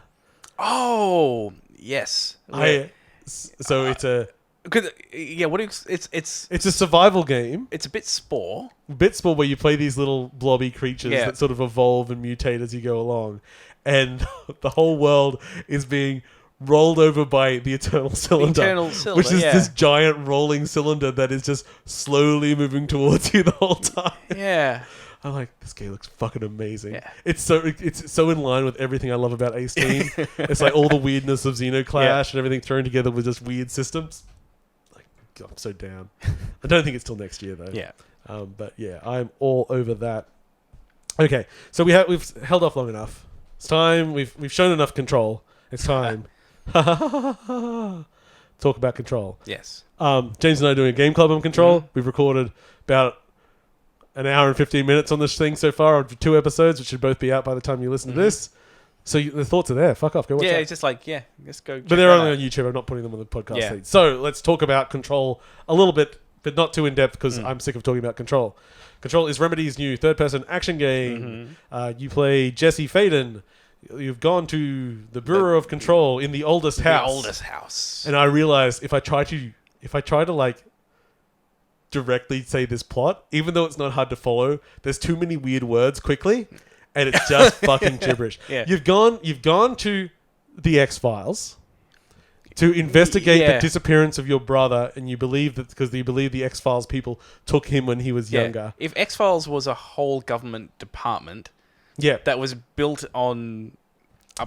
Oh, yes. It's a... It's a survival game. It's a bit Spore. Where you play these little blobby creatures that sort of evolve and mutate as you go along. And the whole world is being rolled over by the Eternal Cylinder, which is this giant rolling cylinder that is just slowly moving towards you the whole time. Yeah. I'm like, this game looks fucking amazing. Yeah. It's so in line with everything I love about Ace Team. It's like all the weirdness of Xenoclash and everything thrown together with just weird systems. Like, God, I'm so down. I don't think it's till next year though. Yeah. But yeah, I'm all over that. Okay, so we've held off long enough. It's time. We've shown enough control. It's time. Talk about Control. Yes. James and I are doing a game club on Control. We've recorded about an hour and 15 minutes on this thing so far, 2 episodes, which should both be out by the time you listen to this. So the thoughts are there. Fuck off. Go watch that. Yeah, it's just like, let's go. But they're only on YouTube. I'm not putting them on the podcast feed. So let's talk about Control a little bit, but not too in depth because I'm sick of talking about Control. Control is Remedy's new third-person action game. You play Jesse Faden. You've gone to the Bureau of Control in the oldest house. The oldest house. And I realized if I try to like directly say this plot, even though it's not hard to follow, there's too many weird words quickly, and it's just fucking gibberish. Yeah. You've gone to the X-Files to investigate the disappearance of your brother, and you believe that because you believe the X-Files people took him when he was younger. If X-Files was a whole government department, that was built on...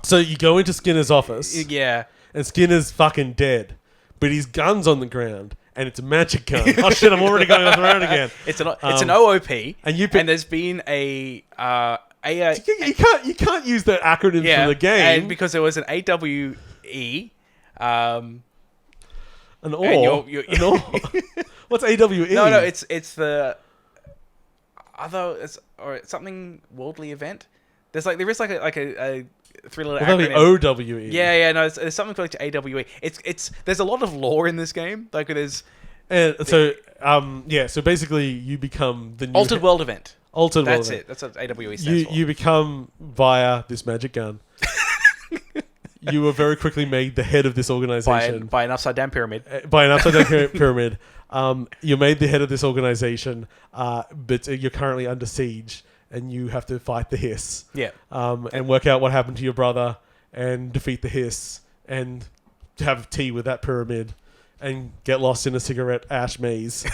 So you go into Skinner's office. Yeah. And Skinner's fucking dead. But his gun's on the ground. And it's a magic gun. Oh shit, I'm already going off the road again. It's an OOP. And there's been a... you can't use the acronyms from the game. And because there was an AWE... An OR? An OR? What's AWE? No, it's the... or something worldly event. There is like a 3-letter acronym. OWE. Yeah, no, it's something called AWE. There's a lot of lore in this game. Like there's so basically you become the new Altered World event. Altered World. That's it. That's what AWE stands for. You become via this magic gun. You were very quickly made the head of this organization by an upside down pyramid. Pyramid. You're made the head of this organization, but you're currently under siege, and you have to fight the Hiss. Yeah. And work out what happened to your brother, and defeat the Hiss, and have tea with that pyramid, and get lost in a cigarette ash maze.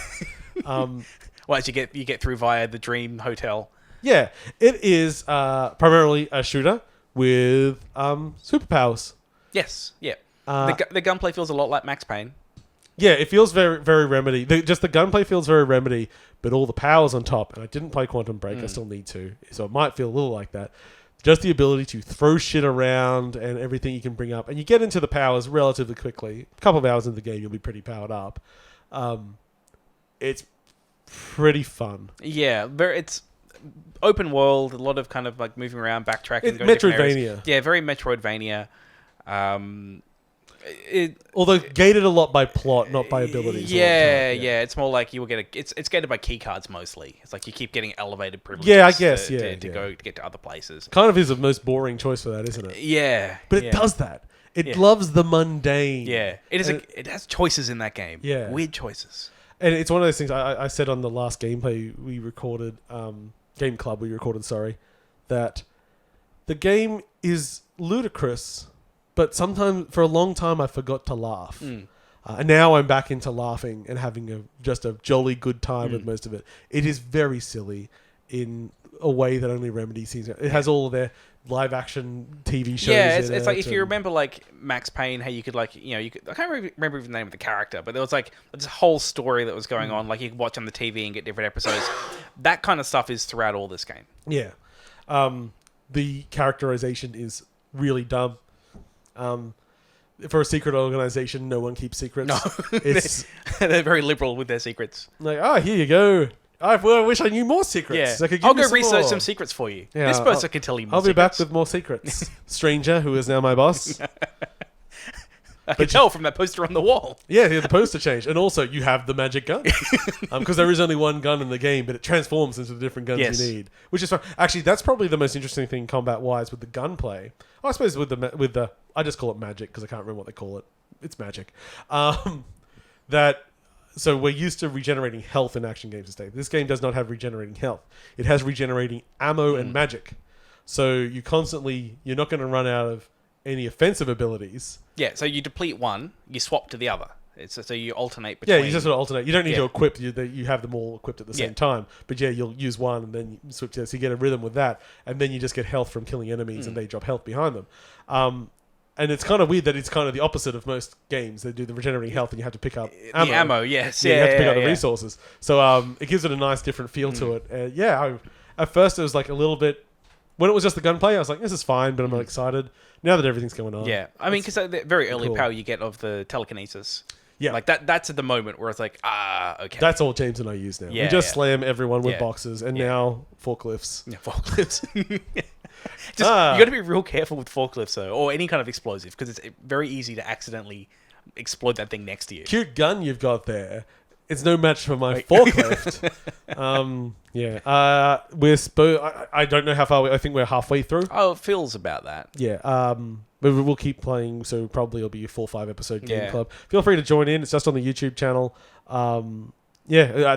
Well, you get through via the Dream Hotel. Yeah, it is primarily a shooter with superpowers. Yes. Yeah. The gunplay feels a lot like Max Payne. Yeah, it feels very, very Remedy. The gunplay feels very Remedy, but all the powers on top. And I didn't play Quantum Break. I still need to. So it might feel a little like that. Just the ability to throw shit around and everything you can bring up. And you get into the powers relatively quickly. A couple of hours into the game, you'll be pretty powered up. It's pretty fun. Yeah, it's open world. A lot of kind of like moving around, backtracking. It's Metroidvania. Yeah, very Metroidvania. Although gated a lot by plot, not by abilities. Yeah. It's more like you will get it's gated by key cards mostly. It's like you keep getting elevated privileges. Yeah, I guess. To go to get to other places. Kind of is the most boring choice for that, isn't it? Yeah, but it does that. It loves the mundane. Yeah, it has choices in that game. Yeah, weird choices. And it's one of those things I said on the last gameplay we recorded, Game Club we recorded. Sorry, that the game is ludicrous. But sometimes, for a long time, I forgot to laugh. And now I'm back into laughing and having just a jolly good time with most of it. It is very silly in a way that only Remedy sees it. It has all of their live action TV shows. Yeah, it's like if you remember like Max Payne, how you could like, I can't remember even the name of the character, but there was like this whole story that was going on. Like you could watch on the TV and get different episodes. That kind of stuff is throughout all this game. Yeah. The characterization is really dumb. For a secret organization, no one keeps secrets. No, they're very liberal with their secrets. Like, here you go. I wish I knew more secrets. Yeah. I'll go research some secrets for you. Yeah, this person can tell you more I'll secrets. Be back with more secrets. Stranger, who is now my boss. I can tell from that poster on the wall. Yeah, the poster changed. And also, you have the magic gun. Because there is only one gun in the game, but it transforms into the different guns you need. Which is fun. Actually, that's probably the most interesting thing combat-wise with the gunplay. I suppose with the I just call it magic because I can't remember what they call it. It's magic. So we're used to regenerating health in action games today. This game does not have regenerating health. It has regenerating ammo and magic. So you're not going to run out of any offensive abilities. Yeah, so you deplete one, you swap to the other. So you alternate between... Yeah, you just sort of alternate. You don't need to equip. You have them all equipped at the same time. But you'll use one and then you switch to... So you get a rhythm with that. And then you just get health from killing enemies and they drop health behind them. And it's kind of weird that it's kind of the opposite of most games. They do the regenerating health and you have to pick up ammo. The ammo, yes. Yeah, you have to pick up the resources. So it gives it a nice different feel to it. At first it was like a little bit... When it was just the gunplay, I was like, this is fine, but I'm not excited. Now that everything's going on. Yeah. I mean, because the very early power you get of the telekinesis. Yeah. Like that's at the moment where it's like, okay. That's all James and I use now. We just slam everyone with boxes and now forklifts. Yeah, forklifts. You got to be real careful with forklifts though, or any kind of explosive, because it's very easy to accidentally explode that thing next to you. Cute gun you've got there. It's no match for my forklift. I don't know how far. I think we're halfway through. Oh, it feels about that. Yeah. But we'll keep playing, so probably it'll be a 4 or 5 episode game club. Feel free to join in. It's just on the YouTube channel. At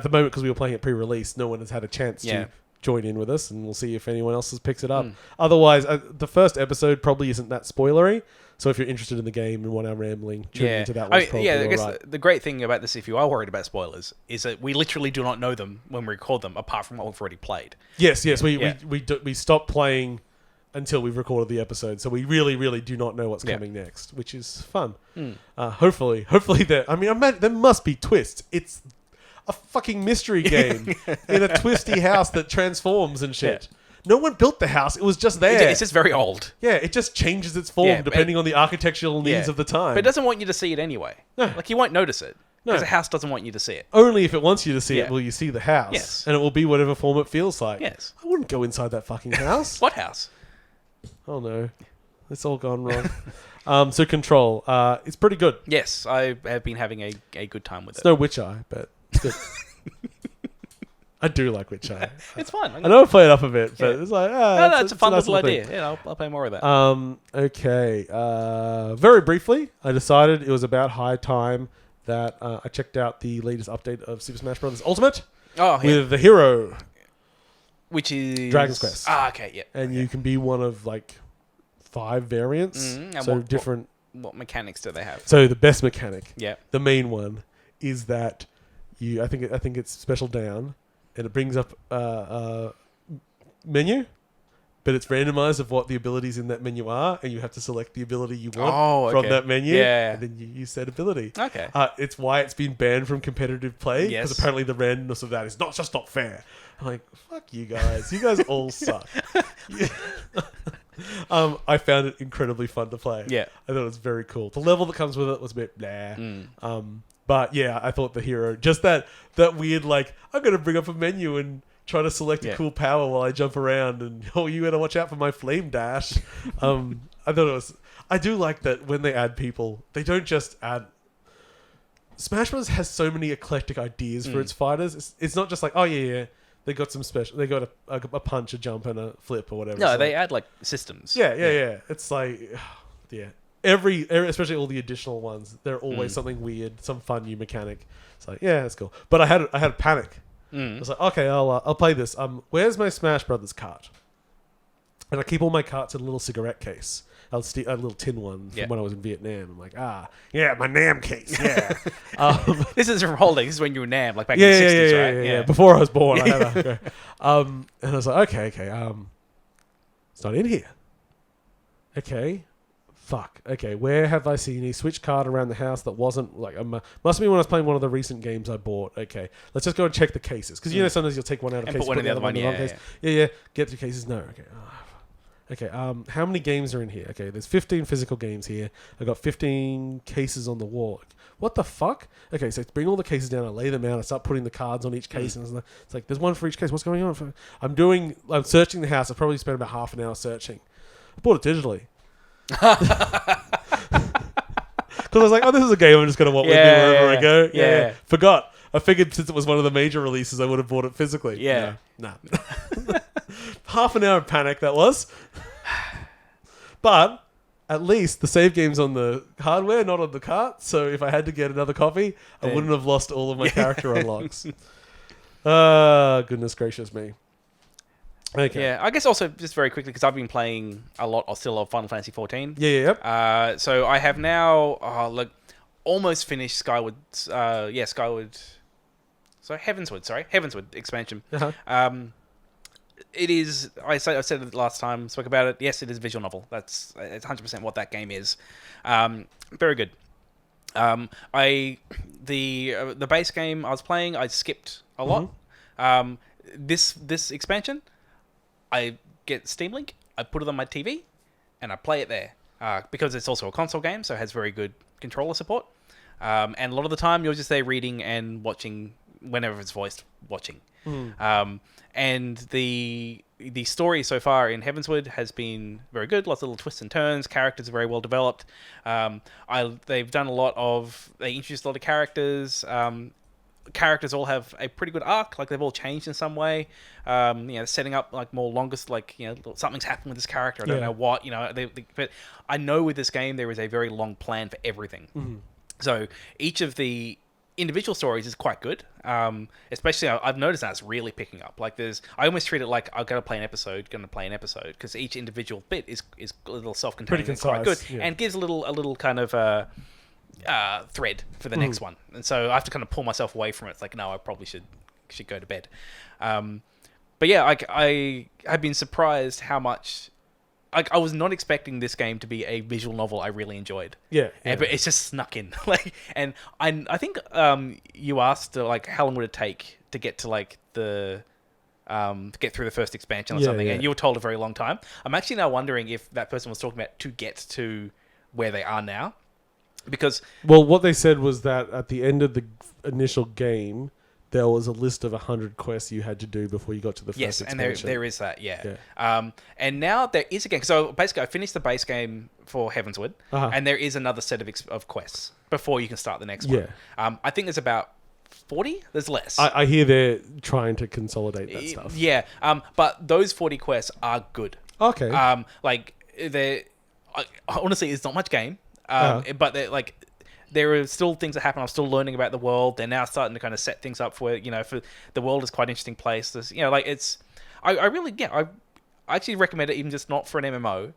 the moment, because we were playing it pre-release, no one has had a chance to join in with us, and we'll see if anyone else picks it up. Otherwise, the first episode probably isn't that spoilery. So if you're interested in the game and want our rambling, tuning into that one's probably I guess right. The great thing about this, if you are worried about spoilers, is that we literally do not know them when we record them, apart from what we've already played. Yes. We stop playing until we've recorded the episode, so we really, really do not know what's coming next, which is fun. Hopefully there must be twists. It's a fucking mystery game in a twisty house that transforms and shit. No one built the house. It was just there. It's just very old. Yeah, it just changes its form depending on the architectural needs of the time. But it doesn't want you to see it anyway. No. Like, you won't notice it. Because the house doesn't want you to see it. Only if it wants you to see it will you see the house. Yes. And it will be whatever form it feels like. Yes. I wouldn't go inside that fucking house. What house? Oh, no. It's all gone wrong. So Control. It's pretty good. Yes, I have been having a good time with it. It's no Witch Eye, but it's good. I do like Witch Eye. It's fun. I know I play it up a bit, but it's like... it's a fun little idea. Yeah, I'll play more of that. Okay. Very briefly, I decided it was about high time that I checked out the latest update of Super Smash Bros. Ultimate with the hero. Which is... Dragon's Quest. Okay, yeah. And you can be one of, 5 variants. So different... What mechanics do they have? So the best mechanic, the main one, is that I think it's special down... And it brings up a menu, but it's randomized of what the abilities in that menu are, and you have to select the ability you want from that menu, and then you use that ability. Okay. It's why it's been banned from competitive play, because apparently the randomness of that is just not fair. I'm like, fuck you guys. You guys all suck. I found it incredibly fun to play. Yeah. I thought it was very cool. The level that comes with it was a bit blah. But yeah, I thought the hero, just that weird, I'm going to bring up a menu and try to select a cool power while I jump around, and you got to watch out for my flame dash. I thought I do like that when they add people, they don't just add. Smash Bros has so many eclectic ideas for its fighters. It's not just like, oh yeah, they got some special. They got a punch, a jump, and a flip or whatever. No, It's they like, add like systems. yeah. It's like, yeah. Every especially all the additional ones, they're always something weird, some fun new mechanic. It's like, yeah, that's cool. But I had panic. I was like, okay, I'll play this. Where's my Smash Brothers cart? And I keep all my carts in a little cigarette case. A little tin one from when I was in Vietnam. I'm like, yeah, my Nam case, yeah. This is from holding. This is when you were Nam, like back in the 60s, right? Yeah. Before I was born, I had a, and I was like, okay, it's not in here. Okay, fuck. Okay, where have I seen a Switch card around the house that wasn't like must be when I was playing one of the recent games I bought. Okay, let's just go and check the cases because sometimes you'll take one out of and case, put one in the other one. Yeah. Get the cases. No, okay. Okay, how many games are in here? Okay, there's 15 physical games here. I got 15 cases on the wall. What the fuck? Okay, so bring all the cases down. I lay them out. I start putting the cards on each case, and it's like there's one for each case. What's going on? I'm searching the house. I probably spent about half an hour searching. I bought it digitally. Because I was like, oh, this is a game I'm just going to want with me wherever I go. Yeah. Forgot. I figured since it was one of the major releases, I would have bought it physically. Yeah. Nah. Half an hour of panic, that was. But at least the save game's on the hardware, not on the cart. So if I had to get another copy, I wouldn't have lost all of my character unlocks. Goodness gracious me. Okay. Yeah, I guess also just very quickly because I've been playing a lot of Final Fantasy 14. Yeah. So I have now almost finished Skyward. Skyward. Sorry, Heavensward expansion. It is. I said it last time. Spoke about it. Yes, it is a visual novel. It's 100% what that game is. Very good. The base game I was playing, I skipped a lot. This expansion, I get Steam Link, I put it on my TV, and I play it there because it's also a console game, so it has very good controller support. And a lot of the time, you're just there reading and watching whenever it's voiced watching. And the story so far in Heavensward has been very good. Lots of little twists and turns. Characters are very well developed. They've done a lot of... They introduced a lot of characters. Characters all have a pretty good arc. Like, they've all changed in some way. Setting up, like, more longest... Like, something's happened with this character. I don't know what. But I know with this game, there is a very long plan for everything. So, each of the individual stories is quite good. Especially, I've noticed that's really picking up. Like, I almost treat it like I'm going to play an episode, because each individual bit is a little self-contained. Pretty and quite good, yeah. and gives a little kind of thread for the next one. And so I have to kind of pull myself away from it. It's like, no, I probably should go to bed. But yeah, I have been surprised how much. I was not expecting this game to be a visual novel I really enjoyed. Yeah. But it's just snuck in. I think you asked how long would it take to get to to get through the first expansion or something, and you were told a very long time. I'm actually now wondering if that person was talking about to get to where they are now, because what they said was that at the end of the initial game, there was a list of 100 quests you had to do before you got to the first expansion. Yes, and there is that, yeah. And now there is a game. So basically, I finished the base game for Heavensward, and there is another set of quests before you can start the next one. I think there's about 40. There's less. I hear they're trying to consolidate that stuff. Yeah, but those 40 quests are good. Okay. Honestly, it's not much game, but they're there are still things that happen. I'm still learning about the world. They're now starting to kind of set things up for the world is quite an interesting place. There's, I actually recommend it, even just not for an MMO.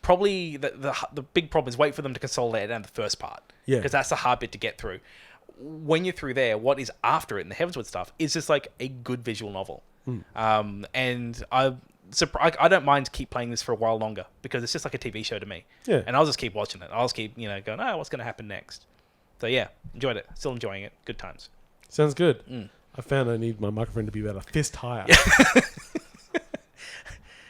Probably the big problem is wait for them to consolidate down the first part. Yeah. Because that's the hard bit to get through. When you're through there, what is after it in the Heavensward stuff is just like a good visual novel. And I don't mind keep playing this for a while longer because it's just like a TV show to me. Yeah. And I'll just keep watching it. I'll just keep, going, what's going to happen next? So yeah, enjoyed it. Still enjoying it. Good times. Sounds good. I found I need my microphone to be about a fist higher.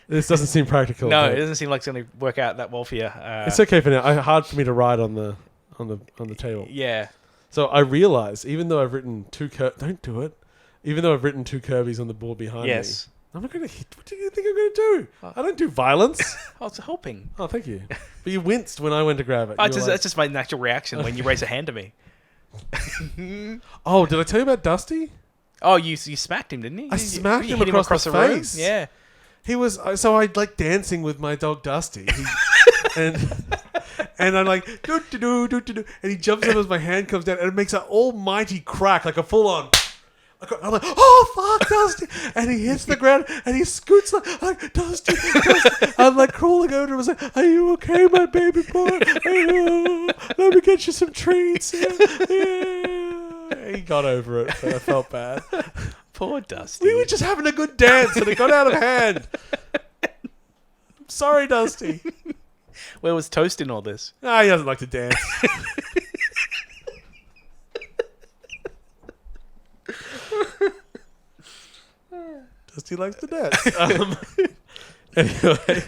This doesn't seem practical. No, it doesn't seem like it's going to work out that well for you. It's okay for now. Hard for me to ride on the table. Yeah. So I realized, even though I've written don't do it. Even though I've written two Kirby's on the board behind me. I'm not going to hit. What do you think I'm going to do? I don't do violence. I was helping. Oh, thank you. But you winced when I went to grab it. That's just my natural reaction when you raise a hand to me. Oh, did I tell you about Dusty? Oh, you smacked him, didn't you? I smacked him hit across the room? face. Yeah. He was so I like dancing with my dog Dusty, and I'm like do do do do do, and he jumps up as my hand comes down, and it makes an almighty crack, like a full on. I'm like, oh fuck, Dusty, and he hits the ground, and he scoots like Dusty. I'm like crawling over to him, I was like, are you okay, my baby boy? Let me get you some treats. Yeah. He got over it, but I felt bad. Poor Dusty. We were just having a good dance, and it got out of hand. I'm sorry, Dusty. Where was Toast in all this? He doesn't like to dance. Dusty likes to dance. Anyway,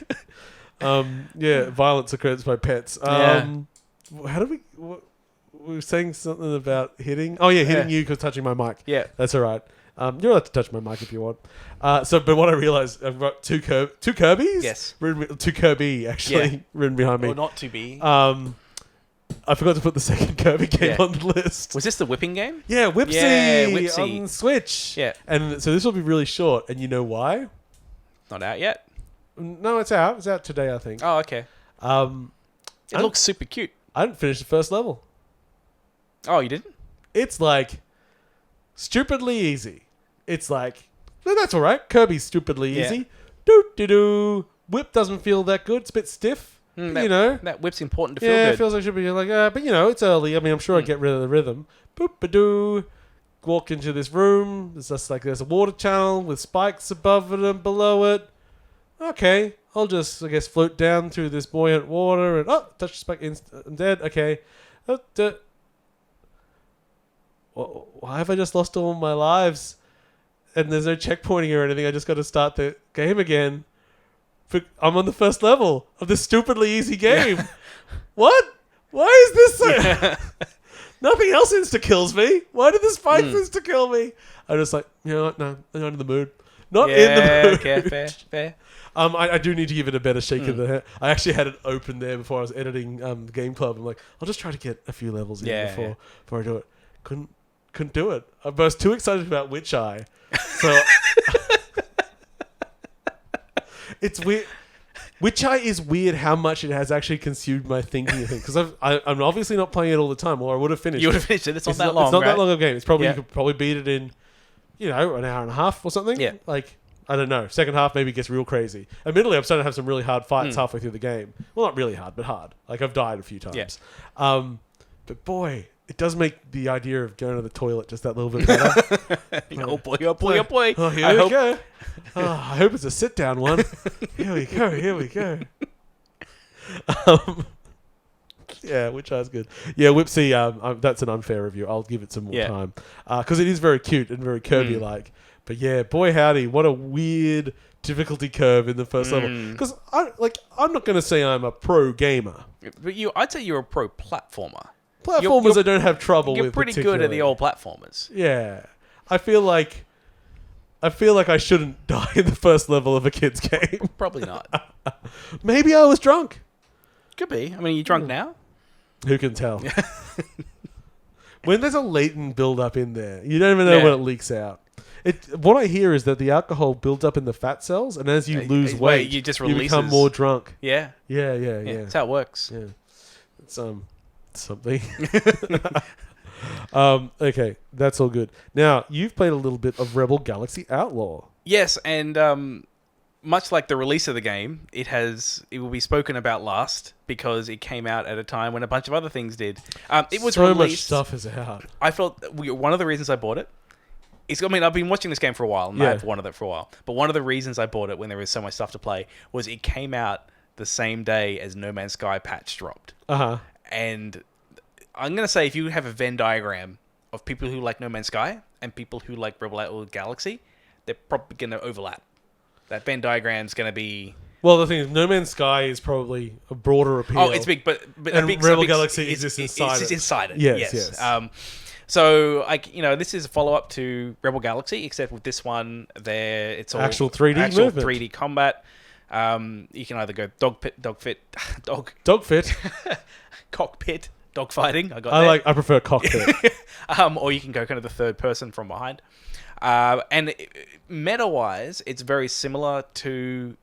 yeah, violence occurs by pets. How do we? We were saying something about hitting. Oh yeah, hitting you because touching my mic. Yeah, that's all right. You're allowed to touch my mic if you want. But what I realized, I've got two Kirby's. Yes, two Kirby actually written behind me. Or not to be. I forgot to put the second Kirby game on the list. Was this the whipping game? Yeah, Whipsy on Switch. Yeah. And so this will be really short, and you know why? Not out yet? No, it's out. It's out today, I think. Oh, okay. It looks super cute. I didn't finish the first level. Oh, you didn't? It's like stupidly easy. It's like, well, that's all right. Kirby's stupidly easy. Do-do-do. Whip doesn't feel that good. It's a bit stiff. You know, that whip's important to feel good. Yeah, it feels like it should be like, but you know, it's early. I mean, I'm sure I get rid of the rhythm. Boop-a-doo. Walk into this room. It's just like there's a water channel with spikes above it and below it. Okay, I'll just, I guess, float down through this buoyant water and touch the spike. I'm dead. Okay. Why have I just lost all my lives? And there's no checkpointing or anything. I just got to start the game again. I'm on the first level of this stupidly easy game. Yeah. What? Why is this so... Nothing else insta-kills me. Why did the spikes insta-kill me? I'm just like, you know what? No, I'm not in the mood. Not in the mood. Okay, fair. I do need to give it a better shake of the head. I actually had it open there before I was editing the Game Club. I'm like, I'll just try to get a few levels in before I do it. Couldn't do it. I was too excited about Witch Eye. So... It's weird. Witch Eye is weird how much it has actually consumed my thinking. Because I'm obviously not playing it all the time, or I would have finished. You would have finished it. It's not that long. It's not that long of a game. It's probably you could probably beat it in, an hour and a half or something. Yeah. Like I don't know. Second half maybe gets real crazy. Admittedly, I'm starting to have some really hard fights halfway through the game. Well, not really hard, but hard. Like I've died a few times. Yeah. But boy, it does make the idea of going to the toilet just that little bit better. Oh boy, oh boy, oh boy. Oh, here we go. Oh, I hope it's a sit-down one. Here we go. Yeah, Witch Eye's good. Yeah, Whipsy, that's an unfair review. I'll give it some more time. Because it is very cute and very Kirby-like. But yeah, boy howdy, what a weird difficulty curve in the first level. Because I'm not going to say I'm a pro gamer. But I'd say you're a pro platformer. Platformers I don't have trouble with. You're pretty good at the old platformers. Yeah. I feel like I shouldn't die in the first level of a kid's game. Probably not. Maybe I was drunk. Could be. I mean, are you drunk now? Who can tell? When there's a latent build-up in there, you don't even know when it leaks out. What I hear is that the alcohol builds up in the fat cells, and as you lose weight, you just you become more drunk. Yeah. Yeah. That's how it works. Yeah. It's something. Okay, that's all good. Now, you've played a little bit of Rebel Galaxy Outlaw. Yes, and much like the release of the game, it will be spoken about last because it came out at a time when a bunch of other things did. It was so released, much stuff is out. I felt one of the reasons I bought it is, I mean, I've been watching this game for a while, and I've wanted it for a while. But one of the reasons I bought it when there was so much stuff to play was it came out the same day as No Man's Sky patch dropped. And I'm going to say if you have a Venn diagram of people who like No Man's Sky and people who like Rebel Outlaw Galaxy, they're probably going to overlap. That Venn diagram's going to be... Well, the thing is, No Man's Sky is probably a broader appeal. Oh, it's big, but and Rebel Galaxy exists inside it. It's inside it, yes. So, like, this is a follow-up to Rebel Galaxy, except with this one, it's all Actual 3D movement. 3D combat. You can either go cockpit, dogfighting. I prefer cockpit. Or you can go kind of the third person from behind. And meta-wise, it's very similar to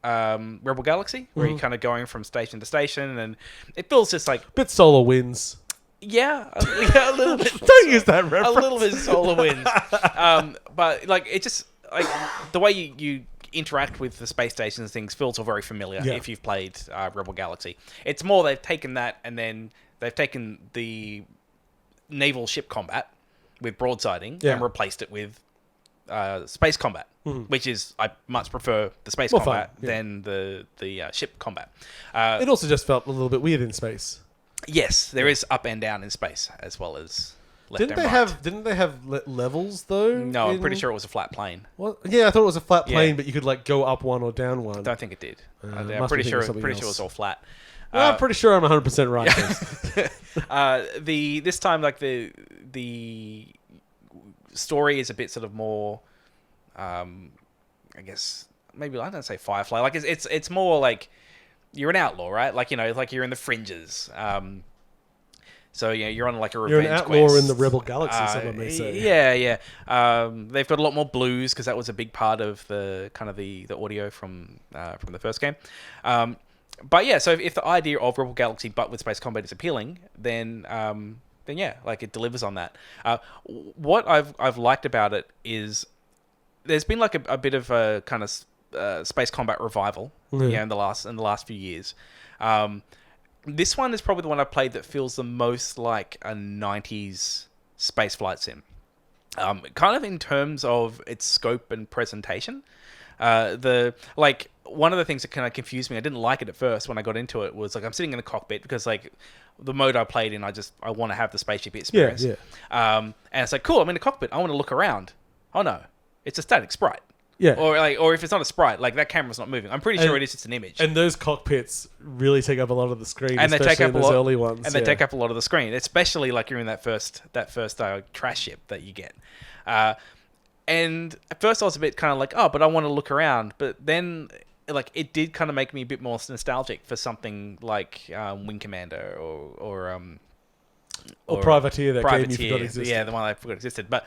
Rebel Galaxy, where you're kind of going from station to station, and it feels just like bit Solar Winds. Yeah, a little bit. Don't use that reference. A little bit Solar Winds. But like it just like the way you interact with the space stations and things feels all very familiar if you've played Rebel Galaxy. It's more they've taken that and then they've taken the naval ship combat with broadsiding and replaced it with space combat, which is I much prefer the space combat than the ship combat. It also just felt a little bit weird in space. Yes, there is up and down in space as well as left Didn't they have levels though? No, I'm pretty sure it was a flat plane. What? Yeah, I thought it was a flat plane, but you could like go up one or down one. I don't think it did. I'm pretty sure it was all flat. I'm pretty sure I'm 100% right. This time like the story is a bit sort of more I guess maybe I don't say Firefly, like it's more like you're an outlaw, right? Like like you're in the fringes. So you're on like a revenge quest. You're an outlaw in the Rebel Galaxy, someone may say. Yeah. They've got a lot more blues because that was a big part of the kind of the audio from the first game. But yeah, so if the idea of Rebel Galaxy but with space combat is appealing, then yeah, like it delivers on that. What I've liked about it is there's been like a bit of a kind of space combat revival, in the last few years. This one is probably the one I've played that feels the most like a 90s space flight sim. Kind of in terms of its scope and presentation. One of the things that kind of confused me, I didn't like it at first when I got into it, was like I'm sitting in the cockpit because like the mode I played in, I want to have the spaceship experience. Yeah. And it's like, cool, I'm in the cockpit, I want to look around. Oh no, it's a static sprite. Yeah. Or if it's not a sprite, like that camera's not moving. I'm pretty sure it is just an image. And those cockpits really take up a lot of the screen, and especially in those early ones. And they take up a lot of the screen, especially like you're in that first trash ship that you get. And at first I was a bit kind of like, oh, but I want to look around. But then like it did kind of make me a bit more nostalgic for something like Wing Commander or Privateer, game you forgot existed. Yeah, the one I forgot existed. But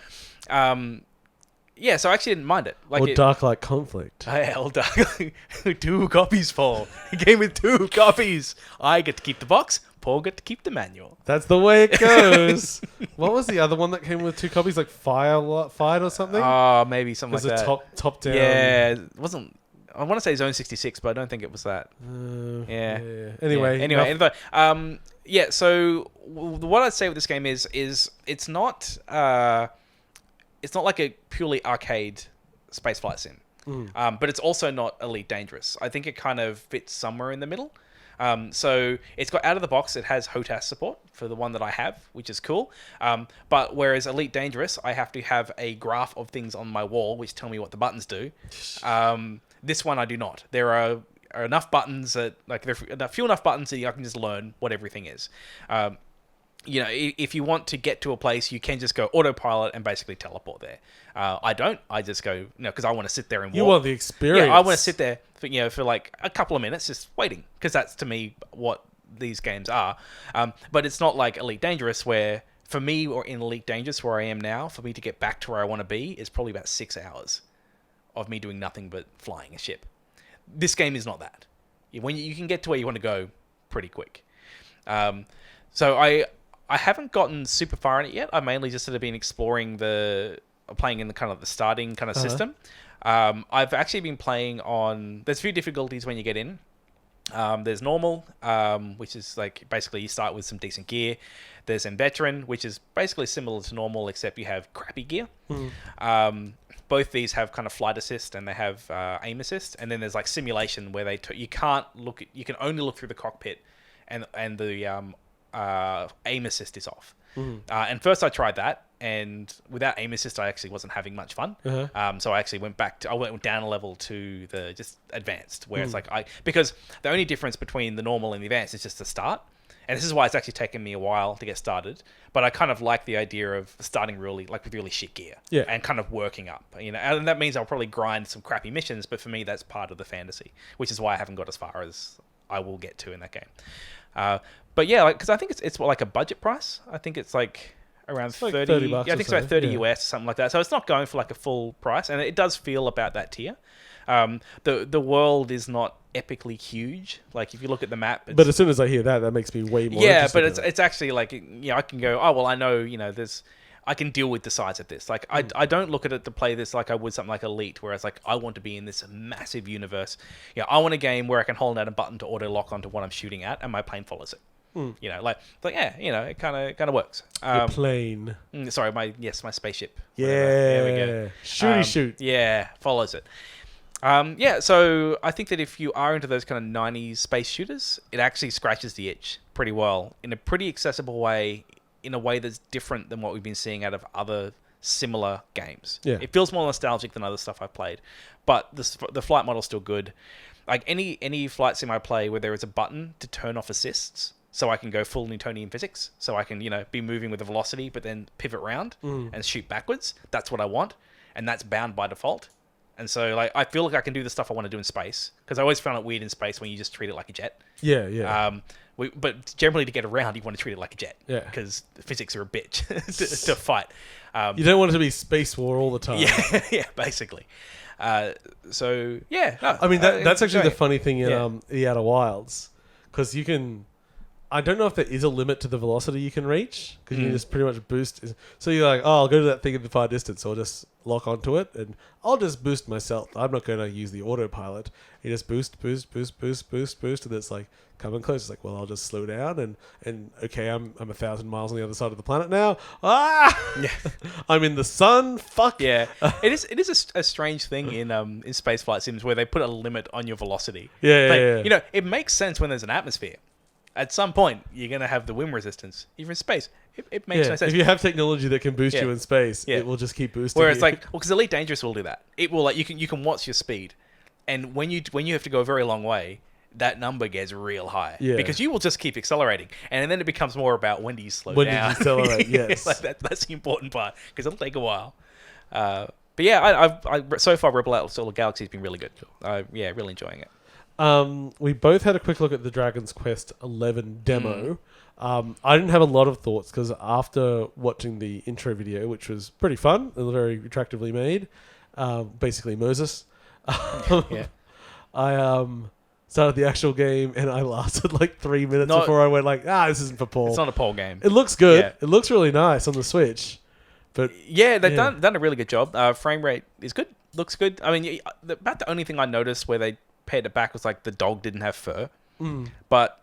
yeah, so I actually didn't mind it. Or Dark Light Conflict. Dark 2 copies for a game with 2 copies. I get to keep the box. Paul get to keep the manual. That's the way it goes. What was the other one that came with 2 copies? Like Fight or something? Oh, maybe something like that. It was a top down. Yeah, it wasn't. I want to say Zone 66, but I don't think it was that. Yeah. Anyway. Yeah. So what I'd say with this game is it's not like a purely arcade spaceflight sim, but it's also not Elite Dangerous. I think it kind of fits somewhere in the middle. So it's got out of the box, it has HOTAS support for the one that I have, which is cool. But whereas Elite Dangerous, I have to have a graph of things on my wall which tell me what the buttons do. This one I do not. There are enough buttons that there are few enough buttons that I can just learn what everything is. If you want to get to a place, you can just go autopilot and basically teleport there. I don't. I just go, because I want to sit there and walk. You want the experience. Yeah, I want to sit there for like a couple of minutes just waiting, because that's to me what these games are. But it's not like Elite Dangerous, where for me, or in Elite Dangerous where I am now, for me to get back to where I want to be is probably about 6 hours of me doing nothing but flying a ship. This game is not that. When you can get to where you want to go pretty quick. So I haven't gotten super far in it yet. I've mainly just sort of been exploring playing in the kind of the starting kind of system. I've actually been playing on. There's a few difficulties when you get in. There's normal, which is like basically you start with some decent gear. There's veteran, which is basically similar to normal except you have crappy gear. Both these have kind of flight assist and they have aim assist. And then there's like simulation where you can't look. You can only look through the cockpit, and the aim assist is off. And first I tried that, and without aim assist I actually wasn't having much fun. So I actually went down a level to the just advanced, where it's like because the only difference between the normal and the advanced is just the start. And this is why it's actually taken me a while to get started. But I kind of like the idea of starting really like with really shit gear, and kind of working up. And that means I'll probably grind some crappy missions. But for me, that's part of the fantasy, which is why I haven't got as far as I will get to in that game. But yeah, because I think it's like a budget price. I think it's like around like 30 bucks. Yeah, I think it's about 30 US or something like that. So it's not going for like a full price, and it does feel about that tier. The world is not epically huge. Like if you look at the map, but as soon as I hear that makes me way more. Yeah, but it's actually like I can go. Oh well, I know there's. I can deal with the size of this. Like I don't look at it to play this like I would something like Elite, where it's like I want to be in this massive universe. I want a game where I can hold out a button to auto lock onto what I'm shooting at, and my plane follows it. It kind of works. The plane. Sorry, my spaceship. Yeah, there we go. Shoot. Yeah, follows it. So I think that if you are into those kind of 90s space shooters, it actually scratches the itch pretty well in a pretty accessible way, in a way that's different than what we've been seeing out of other similar games. Yeah. It feels more nostalgic than other stuff I've played, but the flight model's still good. Like any flight sim I play where there is a button to turn off assists, so I can go full Newtonian physics, so I can be moving with a velocity but then pivot round and shoot backwards. That's what I want, and that's bound by default. And so, like, I feel like I can do the stuff I want to do in space, because I always found it weird in space when you just treat it like a jet. Yeah. But generally, to get around, you want to treat it like a jet. Yeah. Because the physics are a bitch to fight. You don't want it to be space war all the time. Yeah, basically. So, yeah. No, I mean, that's actually the great. funny thing in the Outer Wilds, because you can... I don't know if there is a limit to the velocity you can reach, because you can just pretty much boost. So you're like, I'll go to that thing in the far distance, or just lock onto it, and I'll just boost myself. I'm not going to use the autopilot. You just boost, and it's like coming close. It's like, well, I'll just slow down, and okay, I'm 1,000 miles on the other side of the planet now. Yeah, I'm in the sun. Fuck yeah. It is a strange thing in spaceflight sims where they put a limit on your velocity. Yeah. It makes sense when there's an atmosphere. At some point, you're going to have the wind resistance. Even in space, it makes no sense. If you have technology that can boost you in space, it will just keep boosting. Whereas, you. because Elite Dangerous will do that. It will you can watch your speed, and when you have to go a very long way, that number gets real high. Yeah. Because you will just keep accelerating, and then it becomes more about when do you slow when down. When do you accelerate? Yes, that's the important part, because it'll take a while. But yeah, I so far Rebel Outlaw Galaxy has been really good. Really enjoying it. We both had a quick look at the Dragon's Quest 11 demo. I didn't have a lot of thoughts, because after watching the intro video, which was pretty fun and very attractively made, basically Moses, I started the actual game, and I lasted like 3 minutes before I went like, this isn't for Paul. It's not a Paul game. It looks good. Yeah. It looks really nice on the Switch. But yeah, they've done a really good job. Frame rate is good. Looks good. I mean, about the only thing I noticed where they pared it back was like the dog didn't have fur. But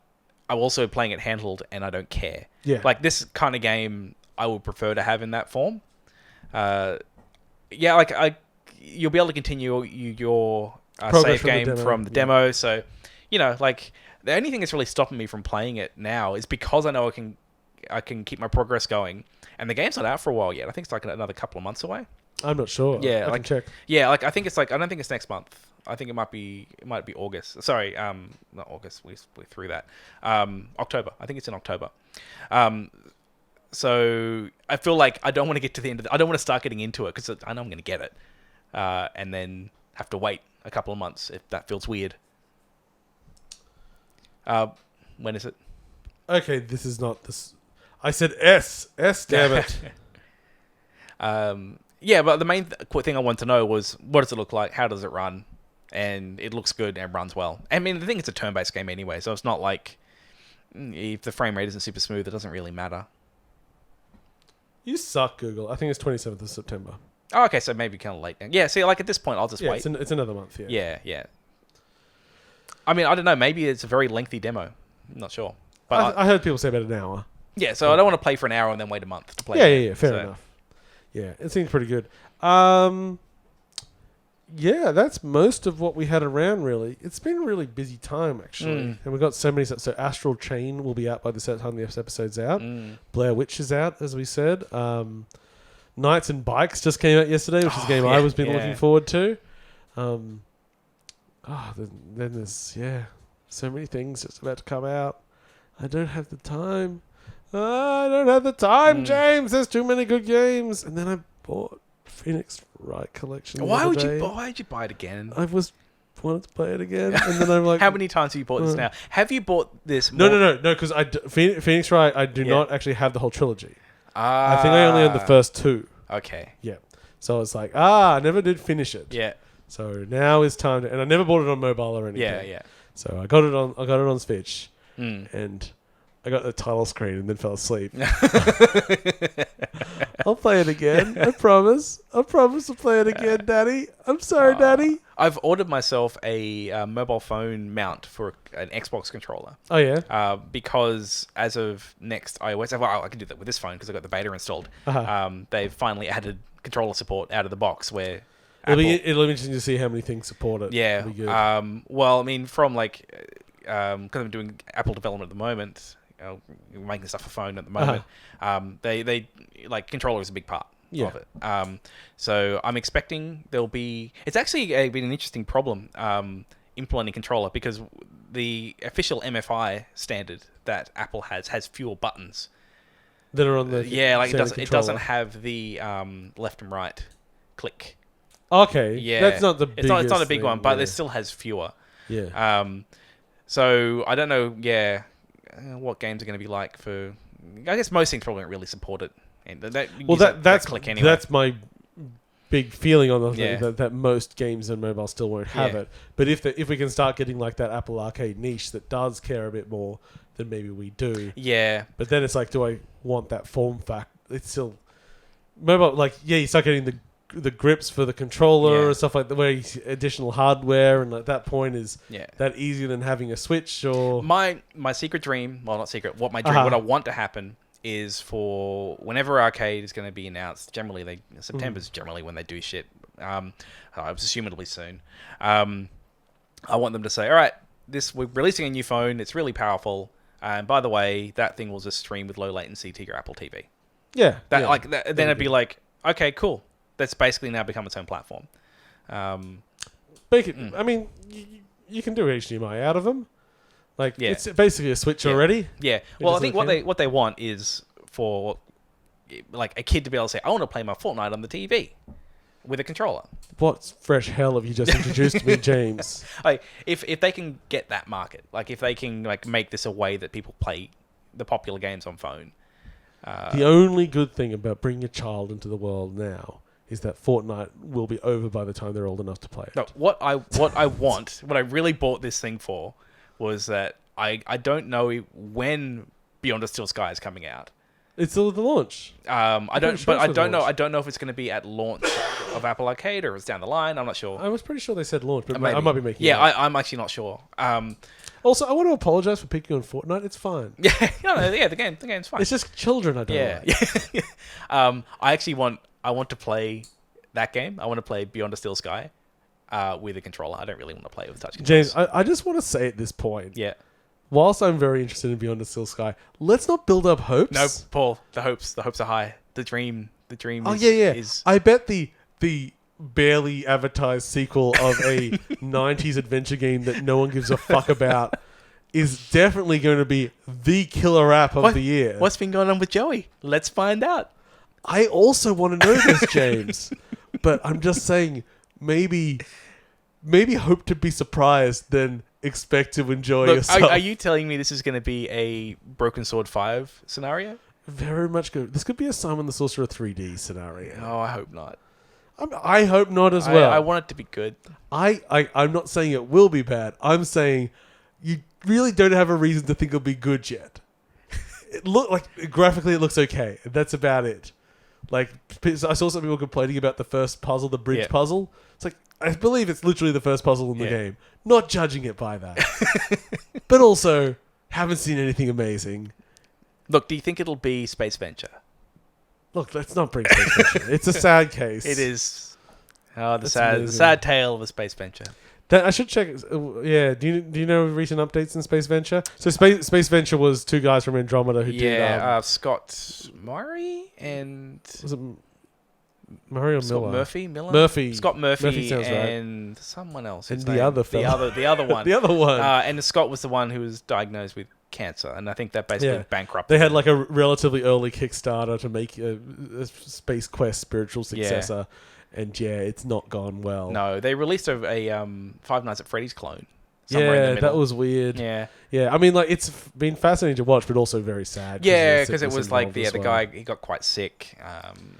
I'm also playing it handheld, and I don't care. Yeah. Like this kind of game, I would prefer to have in that form. You'll be able to continue your save game from the demo. So, like the only thing that's really stopping me from playing it now is because I know I can keep my progress going, and the game's not out for a while yet. I think it's like another couple of months away. I'm not sure. Yeah, I can check. Yeah, like I think it's like I don't think it's next month. I think it might be August. Sorry, not August. We're through that. October. I think it's in October. So I feel like I don't want to get to the end of it. I don't want to start getting into it, because I know I'm going to get it, and then have to wait a couple of months if that feels weird. When is it? Okay, this is not this. I said S. Damn it. Yeah, but the main thing I want to know was, what does it look like? How does it run? And it looks good and runs well. I mean, the thing, it's a turn-based game anyway, so it's not like if the frame rate isn't super smooth, it doesn't really matter. You suck, Google. I think it's 27th of September. Oh, okay, so maybe kind of late. Yeah, see, like at this point, I'll just wait. It's another month, Yeah. I mean, I don't know. Maybe it's a very lengthy demo. I'm not sure. But I heard people say about an hour. Yeah, so I don't want to play for an hour and then wait a month to play. Yeah, fair enough. Yeah, it seems pretty good. Yeah, that's most of what we had around, really. It's been a really busy time, actually. And we've got so many... So Astral Chain will be out by the time this episode's out. Blair Witch is out, as we said. Knights and Bikes just came out yesterday, which is a game I was been looking forward to. Then there's, so many things just about to come out. I don't have the time. I don't have the time, James. There's too many good games. And then I bought Phoenix Wright Collection. Why would you buy it again? I wanted to play it again, and then I'm like, how many times have you bought this now? Have you bought this? No, because Phoenix Wright, I do not actually have the whole trilogy. I think I only own the first 2. Okay. Yeah. So I was like, I never did finish it. Yeah. So now is time to, and I never bought it on mobile or anything. Yeah, yeah. So I got it on Switch, and I got the title screen and then fell asleep. I'll play it again. I promise. I promise to play it again, Daddy. I'm sorry, Daddy. I've ordered myself a mobile phone mount for an Xbox controller. Oh, yeah? Because as of next iOS, well, I can do that with this phone because I've got the beta installed. They've finally added controller support out of the box where it'll be interesting to see how many things support it. Yeah. It'll be good. Well, I mean, from because I'm doing Apple development at the moment, making stuff for phone at the moment. They like controller is a big part of it. So I'm expecting there'll be. It's actually been an interesting problem implementing controller because the official MFI standard that Apple has fewer buttons that are on the it doesn't have the left and right click. Okay, yeah, that's not the biggest. It's not a big thing, one, but it still has fewer. Yeah. So I don't know. Yeah. What games are going to be like for? I guess most things probably don't really support it. And that's click anyway. That's my big feeling on the thing, that most games on mobile still won't have it. But if we can start getting like that Apple Arcade niche that does care a bit more, then maybe we do. Yeah. But then it's like, do I want that form factor? It's still mobile. Like, you start getting the grips for the controller and stuff like that, where additional hardware, and at that point is that easier than having a Switch or my secret dream. Well, not secret. What I want to happen is for whenever Arcade is going to be announced. Generally, September's generally when they do shit. I assume it'll be soon. I want them to say, all right, we're releasing a new phone. It's really powerful. And by the way, that thing will just stream with low latency to your Apple TV. Yeah. Then it'd be like, okay, cool. That's basically now become its own platform. I mean, you can do HDMI out of them. Like, it's basically a Switch already. Yeah. Well, I think what they want is for like a kid to be able to say, I want to play my Fortnite on the TV with a controller. What fresh hell have you just introduced to me, James? Like, if they can get that market, like if they can like make this a way that people play the popular games on phone. The only good thing about bringing a child into the world now is that Fortnite will be over by the time they're old enough to play it. No, what I really bought this thing for was that I don't know when Beyond the Steel Sky is coming out. It's still at the launch. I don't know if it's going to be at launch of Apple Arcade or it's down the line. I'm not sure. I was pretty sure they said launch, but I might be making it up. I'm actually not sure. Also, I want to apologize for picking on Fortnite. It's fine. The game's fine. It's just children I don't like. I want to play that game. I want to play Beyond the Steel Sky with a controller. I don't really want to play with touch controls. James, I just want to say at this point. Yeah. Whilst I'm very interested in Beyond the Steel Sky, let's not build up hopes. No, Paul. The hopes are high. The dream. Is I bet the barely advertised sequel of a 90s adventure game that no one gives a fuck about is definitely going to be the killer app of the year. What's been going on with Joey? Let's find out. I also want to know this, James. But I'm just saying, maybe hope to be surprised than expect to enjoy yourself. Are you telling me this is going to be a Broken Sword 5 scenario? Very much good. This could be a Simon the Sorcerer 3D scenario. Oh, I hope not. I hope not as well. I want it to be good. I'm not saying it will be bad. I'm saying you really don't have a reason to think it'll be good yet. Graphically it looks okay. That's about it. Like, I saw some people complaining about the first puzzle, the bridge puzzle. It's like, I believe it's literally the first puzzle in the game. Not judging it by that. But also, haven't seen anything amazing. Look, do you think it'll be Space Venture? Look, let's not bring Space Venture. It's a sad case. It is. Oh, the sad tale of a Space Venture. I should check. Yeah, do you know recent updates in Space Venture? So Space Venture was 2 guys from Andromeda who did. Scott Murray and was it Murray or Scott Miller? Murphy. Scott Murphy sounds and right. someone else. And the other fella. The other one. The other one. And Scott was the one who was diagnosed with cancer, and I think that basically bankrupted. They had like a relatively early Kickstarter to make a Space Quest spiritual successor, and it's not gone well. No, they released a Five Nights at Freddy's clone. Somewhere in the middle. That was weird. Yeah. I mean, like, it's been fascinating to watch, but also very sad. Yeah, because it was like the guy, he got quite sick,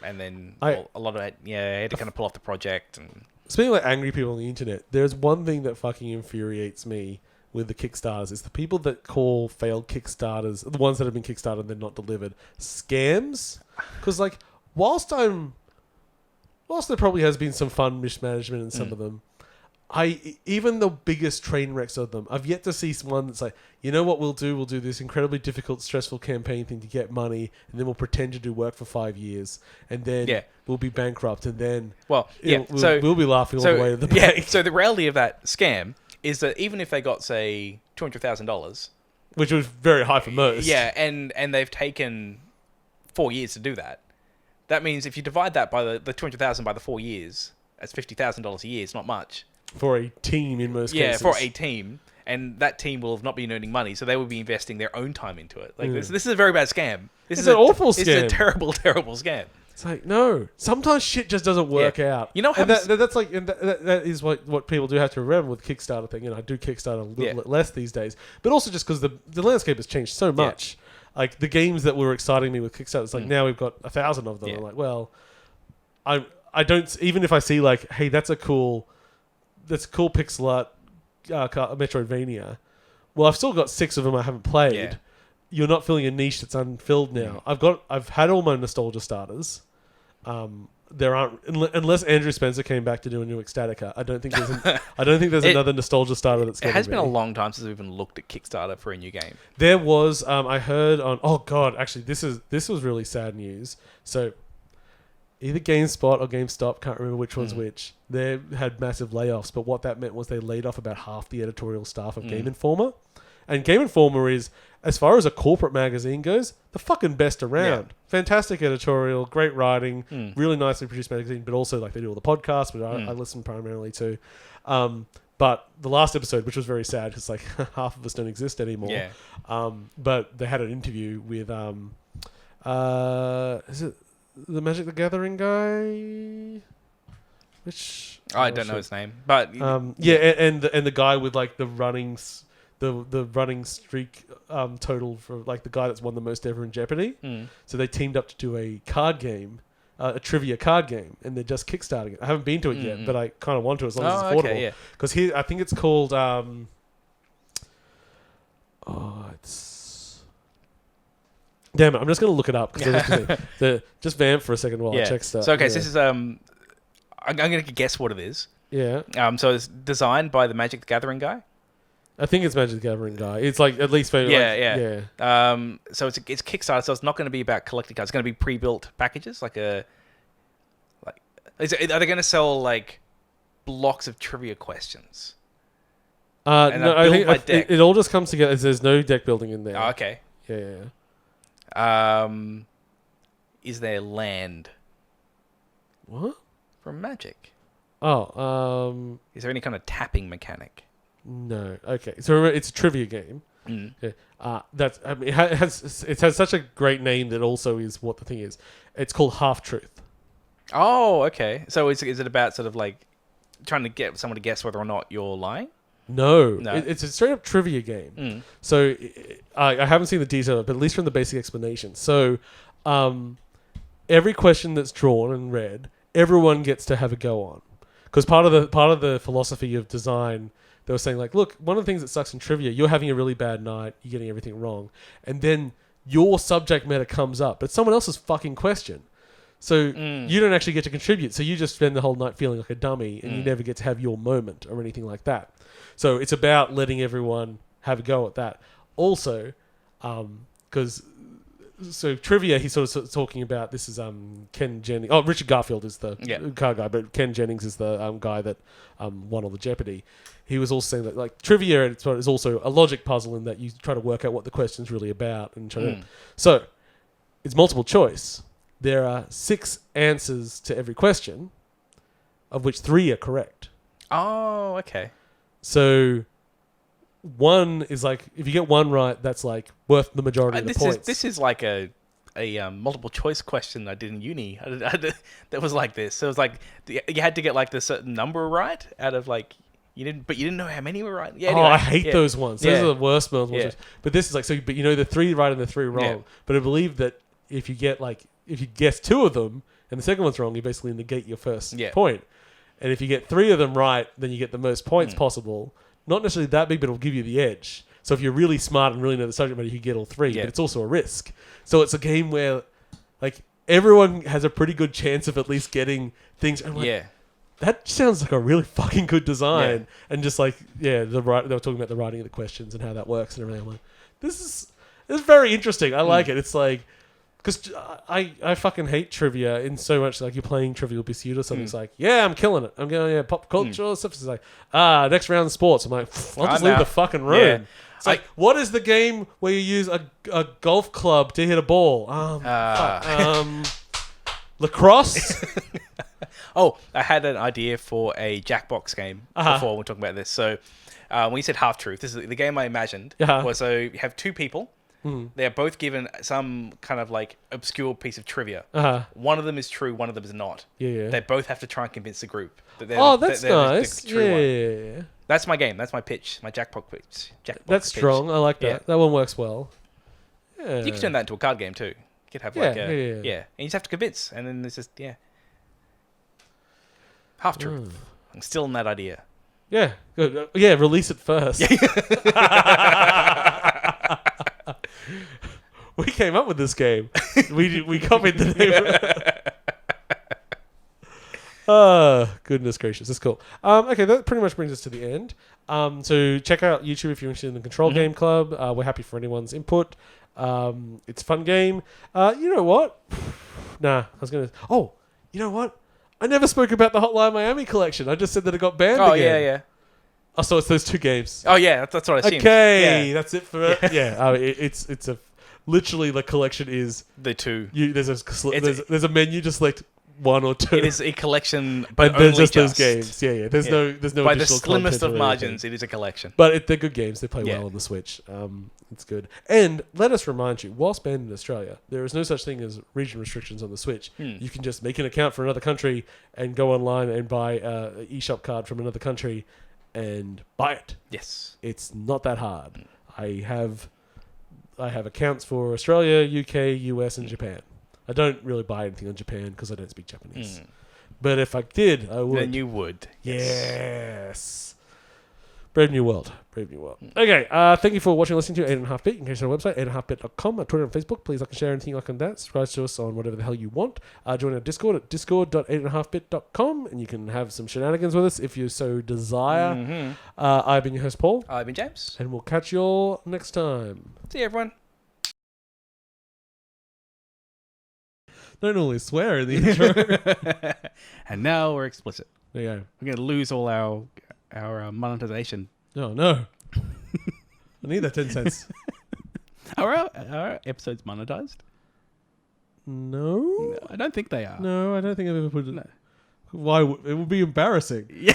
and then a lot of it, he had to kind of pull off the project. And speaking of like angry people on the internet, there's one thing that fucking infuriates me with the Kickstarters is the people that call failed Kickstarters, the ones that have been Kickstarted and they're not delivered, scams. Because like, whilst there probably has been some fun mismanagement in some of them, even the biggest train wrecks of them, I've yet to see one that's like, you know what we'll do? We'll do this incredibly difficult, stressful campaign thing to get money, and then we'll pretend to do work for 5 years, and then we'll be bankrupt, and then we'll be laughing all the way to the bank. So the reality of that scam is that even if they got, say, $200,000, which was very high for most, and they've taken 4 years to do that, that means if you divide that by the $200,000 by the 4 years, that's $50,000 a year. It's not much. For a team in most Yeah, cases. for a team. And that team will have not been earning money, so they will be investing their own time into it. Like this is a very bad scam. It's an awful scam. It's a terrible, terrible scam. It's like, no. Sometimes shit just doesn't work out. You know how that's like, and that is what people do have to remember with Kickstarter thing. I do Kickstarter a little less these days. But also just because the landscape has changed so much. Yeah. Like, the games that were exciting me with Kickstarter, it's like, now we've got 1,000 of them. I'm like, well, I don't, even if I see like, hey, that's a cool pixel art Metroidvania. Well, I've still got 6 of them I haven't played. Yeah. You're not filling a niche that's unfilled now. I've had all my nostalgia starters. There aren't, unless Andrew Spencer came back to do a new Ecstatica. I don't think there's another nostalgia starter that's going to be. It has been a long time since we've even looked at Kickstarter for a new game. There was, I heard on, oh god, actually this was really sad news. So either GameSpot or GameStop, can't remember which one's which, they had massive layoffs, but what that meant was they laid off about half the editorial staff of Game Informer. And Game Informer is, as far as a corporate magazine goes, the fucking best around. Yeah. Fantastic editorial, great writing, really nicely produced magazine, but also like they do all the podcasts, which I listen primarily to. But the last episode, which was very sad, because like half of us don't exist anymore. Yeah. But they had an interview with, is it the Magic the Gathering guy? Which I don't know his name, but and the guy with like the running streak total for like the guy that's won the most ever in Jeopardy. So they teamed up to do a card game, a trivia card game, and they're just kickstarting it. I haven't been to it yet, but I kind of want to as long as it's affordable. Because here, I think it's called. It's. Damn it! I'm just gonna look it up because just vamp for a second while I check stuff. So this is I'm gonna guess what it is. Yeah. So it's designed by the Magic the Gathering guy. I think it's Magic the Gathering guy. It's like at least maybe so it's Kickstarter, so it's not going to be about collecting cards. It's going to be pre-built packages, are they going to sell like blocks of trivia questions? No, I think it all just comes together. There's no deck building in there. Oh, okay. Yeah. Is there land? What? From Magic? Oh. Is there any kind of tapping mechanic? No. Okay. So remember, it's a trivia game. Yeah. It has such a great name that also is what the thing is. It's called Half Truth. Oh, okay. So is it about sort of like trying to get someone to guess whether or not you're lying? No. It's a straight up trivia game. So I haven't seen the detail, but at least from the basic explanation. So every question that's drawn and read, everyone gets to have a go on. Because part of the philosophy of design, they were saying like, look, one of the things that sucks in trivia, you're having a really bad night, you're getting everything wrong, and then your subject matter comes up, but someone else's fucking question. So you don't actually get to contribute. So you just spend the whole night feeling like a dummy, and you never get to have your moment or anything like that. So it's about letting everyone have a go at that. Also, because... So trivia, he's sort of talking about, this is Ken Jennings. Oh, Richard Garfield is the car guy, but Ken Jennings is the guy that won all the Jeopardy. He was also saying that like trivia is also a logic puzzle in that you try to work out what the question's really about and try to. So it's multiple choice. There are 6 answers to every question, of which 3 are correct. Oh, okay. So one is like, if you get one right, that's like worth the majority of the points. This is like a multiple choice question I did in uni. That was like this. So it was like you had to get like the certain number right out of like you didn't know how many were right. Yeah. Anyway, I hate those ones. Those are the worst multiple choice. But this is like but the 3 right and the 3 wrong. Yeah. But I believe that if you guess 2 of them and the second one's wrong, you basically negate your first point. And if you get 3 of them right, then you get the most points possible. Not necessarily that big, but it'll give you the edge. So if you're really smart and really know the subject matter, you can get all 3. But it's also a risk. So it's a game where, like, everyone has a pretty good chance of at least getting things. And that sounds like a really fucking good design. Yeah. And just like, they were talking about the writing of the questions and how that works and everything. I'm like, this is very interesting. I like it. It's like, because I fucking hate trivia in so much. Like, you're playing Trivial Pursuit or something. It's like, I'm killing it. I'm going, pop culture stuff. It's like, next round sports. I'm like, I'll just leave the fucking room. Yeah. It's like, what is the game where you use a golf club to hit a ball? Lacrosse? I had an idea for a Jackbox game before we were talking about this. So when you said Half Truth, this is the game I imagined. Was so you have 2 people. They're both given some kind of like obscure piece of trivia. One of them is true, one of them is not. They both have to try and convince the group that they're that's nice. The true one. That's my game. That's my pitch. My Jackbox pitch. That's strong. I like that. That one works well. Yeah. You could turn that into a card game too. You could have like and you just have to convince, and then there's just Half Truth. I'm still in that idea. Yeah, good. Release it first. We came up with this game. We copied the name. Goodness gracious. That's cool. Okay, that pretty much brings us to the end. So check out YouTube if you're interested in the Control Game Club. We're happy for anyone's input. It's a fun game. You know what? I was going to... Oh, you know what? I never spoke about the Hotline Miami collection. I just said that it got banned again. Yeah. Oh, so it's those 2 games. Oh, yeah. That's what I assumed. Okay, that's it for... It's a... Literally, the collection is... The 2. There's a menu, just select 1 or 2. It is a collection, but there's just those games. Yeah. There's no by additional the slimmest of margins, anything. it is a collection. But they're good games. They play well on the Switch. It's good. And let us remind you, whilst banned in Australia, there is no such thing as region restrictions on the Switch. You can just make an account for another country and go online and buy an eShop card from another country and buy it. Yes. It's not that hard. I have accounts for Australia, UK, US, and Japan. I don't really buy anything on Japan because I don't speak Japanese. But if I did, I would. Then you would. Yes. Brave New World. Okay, thank you for watching and listening to 8.5bit. You can catch us on our website, 8.5bit.com, Twitter and Facebook. Please like and share anything like that. Subscribe to us on whatever the hell you want. Join our Discord at discord.8.5bit.com, and you can have some shenanigans with us if you so desire. I've been your host, Paul. I've been James. And we'll catch you all next time. See you, everyone. Don't normally swear in the intro. And now we're explicit. There you go. We're going to lose all our monetization. Oh, no. I need that 10 cents. Are our episodes monetized? No, I don't think they are. No, I don't think I've ever put it. No. Why? It would be embarrassing. Yeah.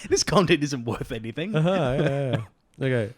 This content isn't worth anything. Yeah. Okay.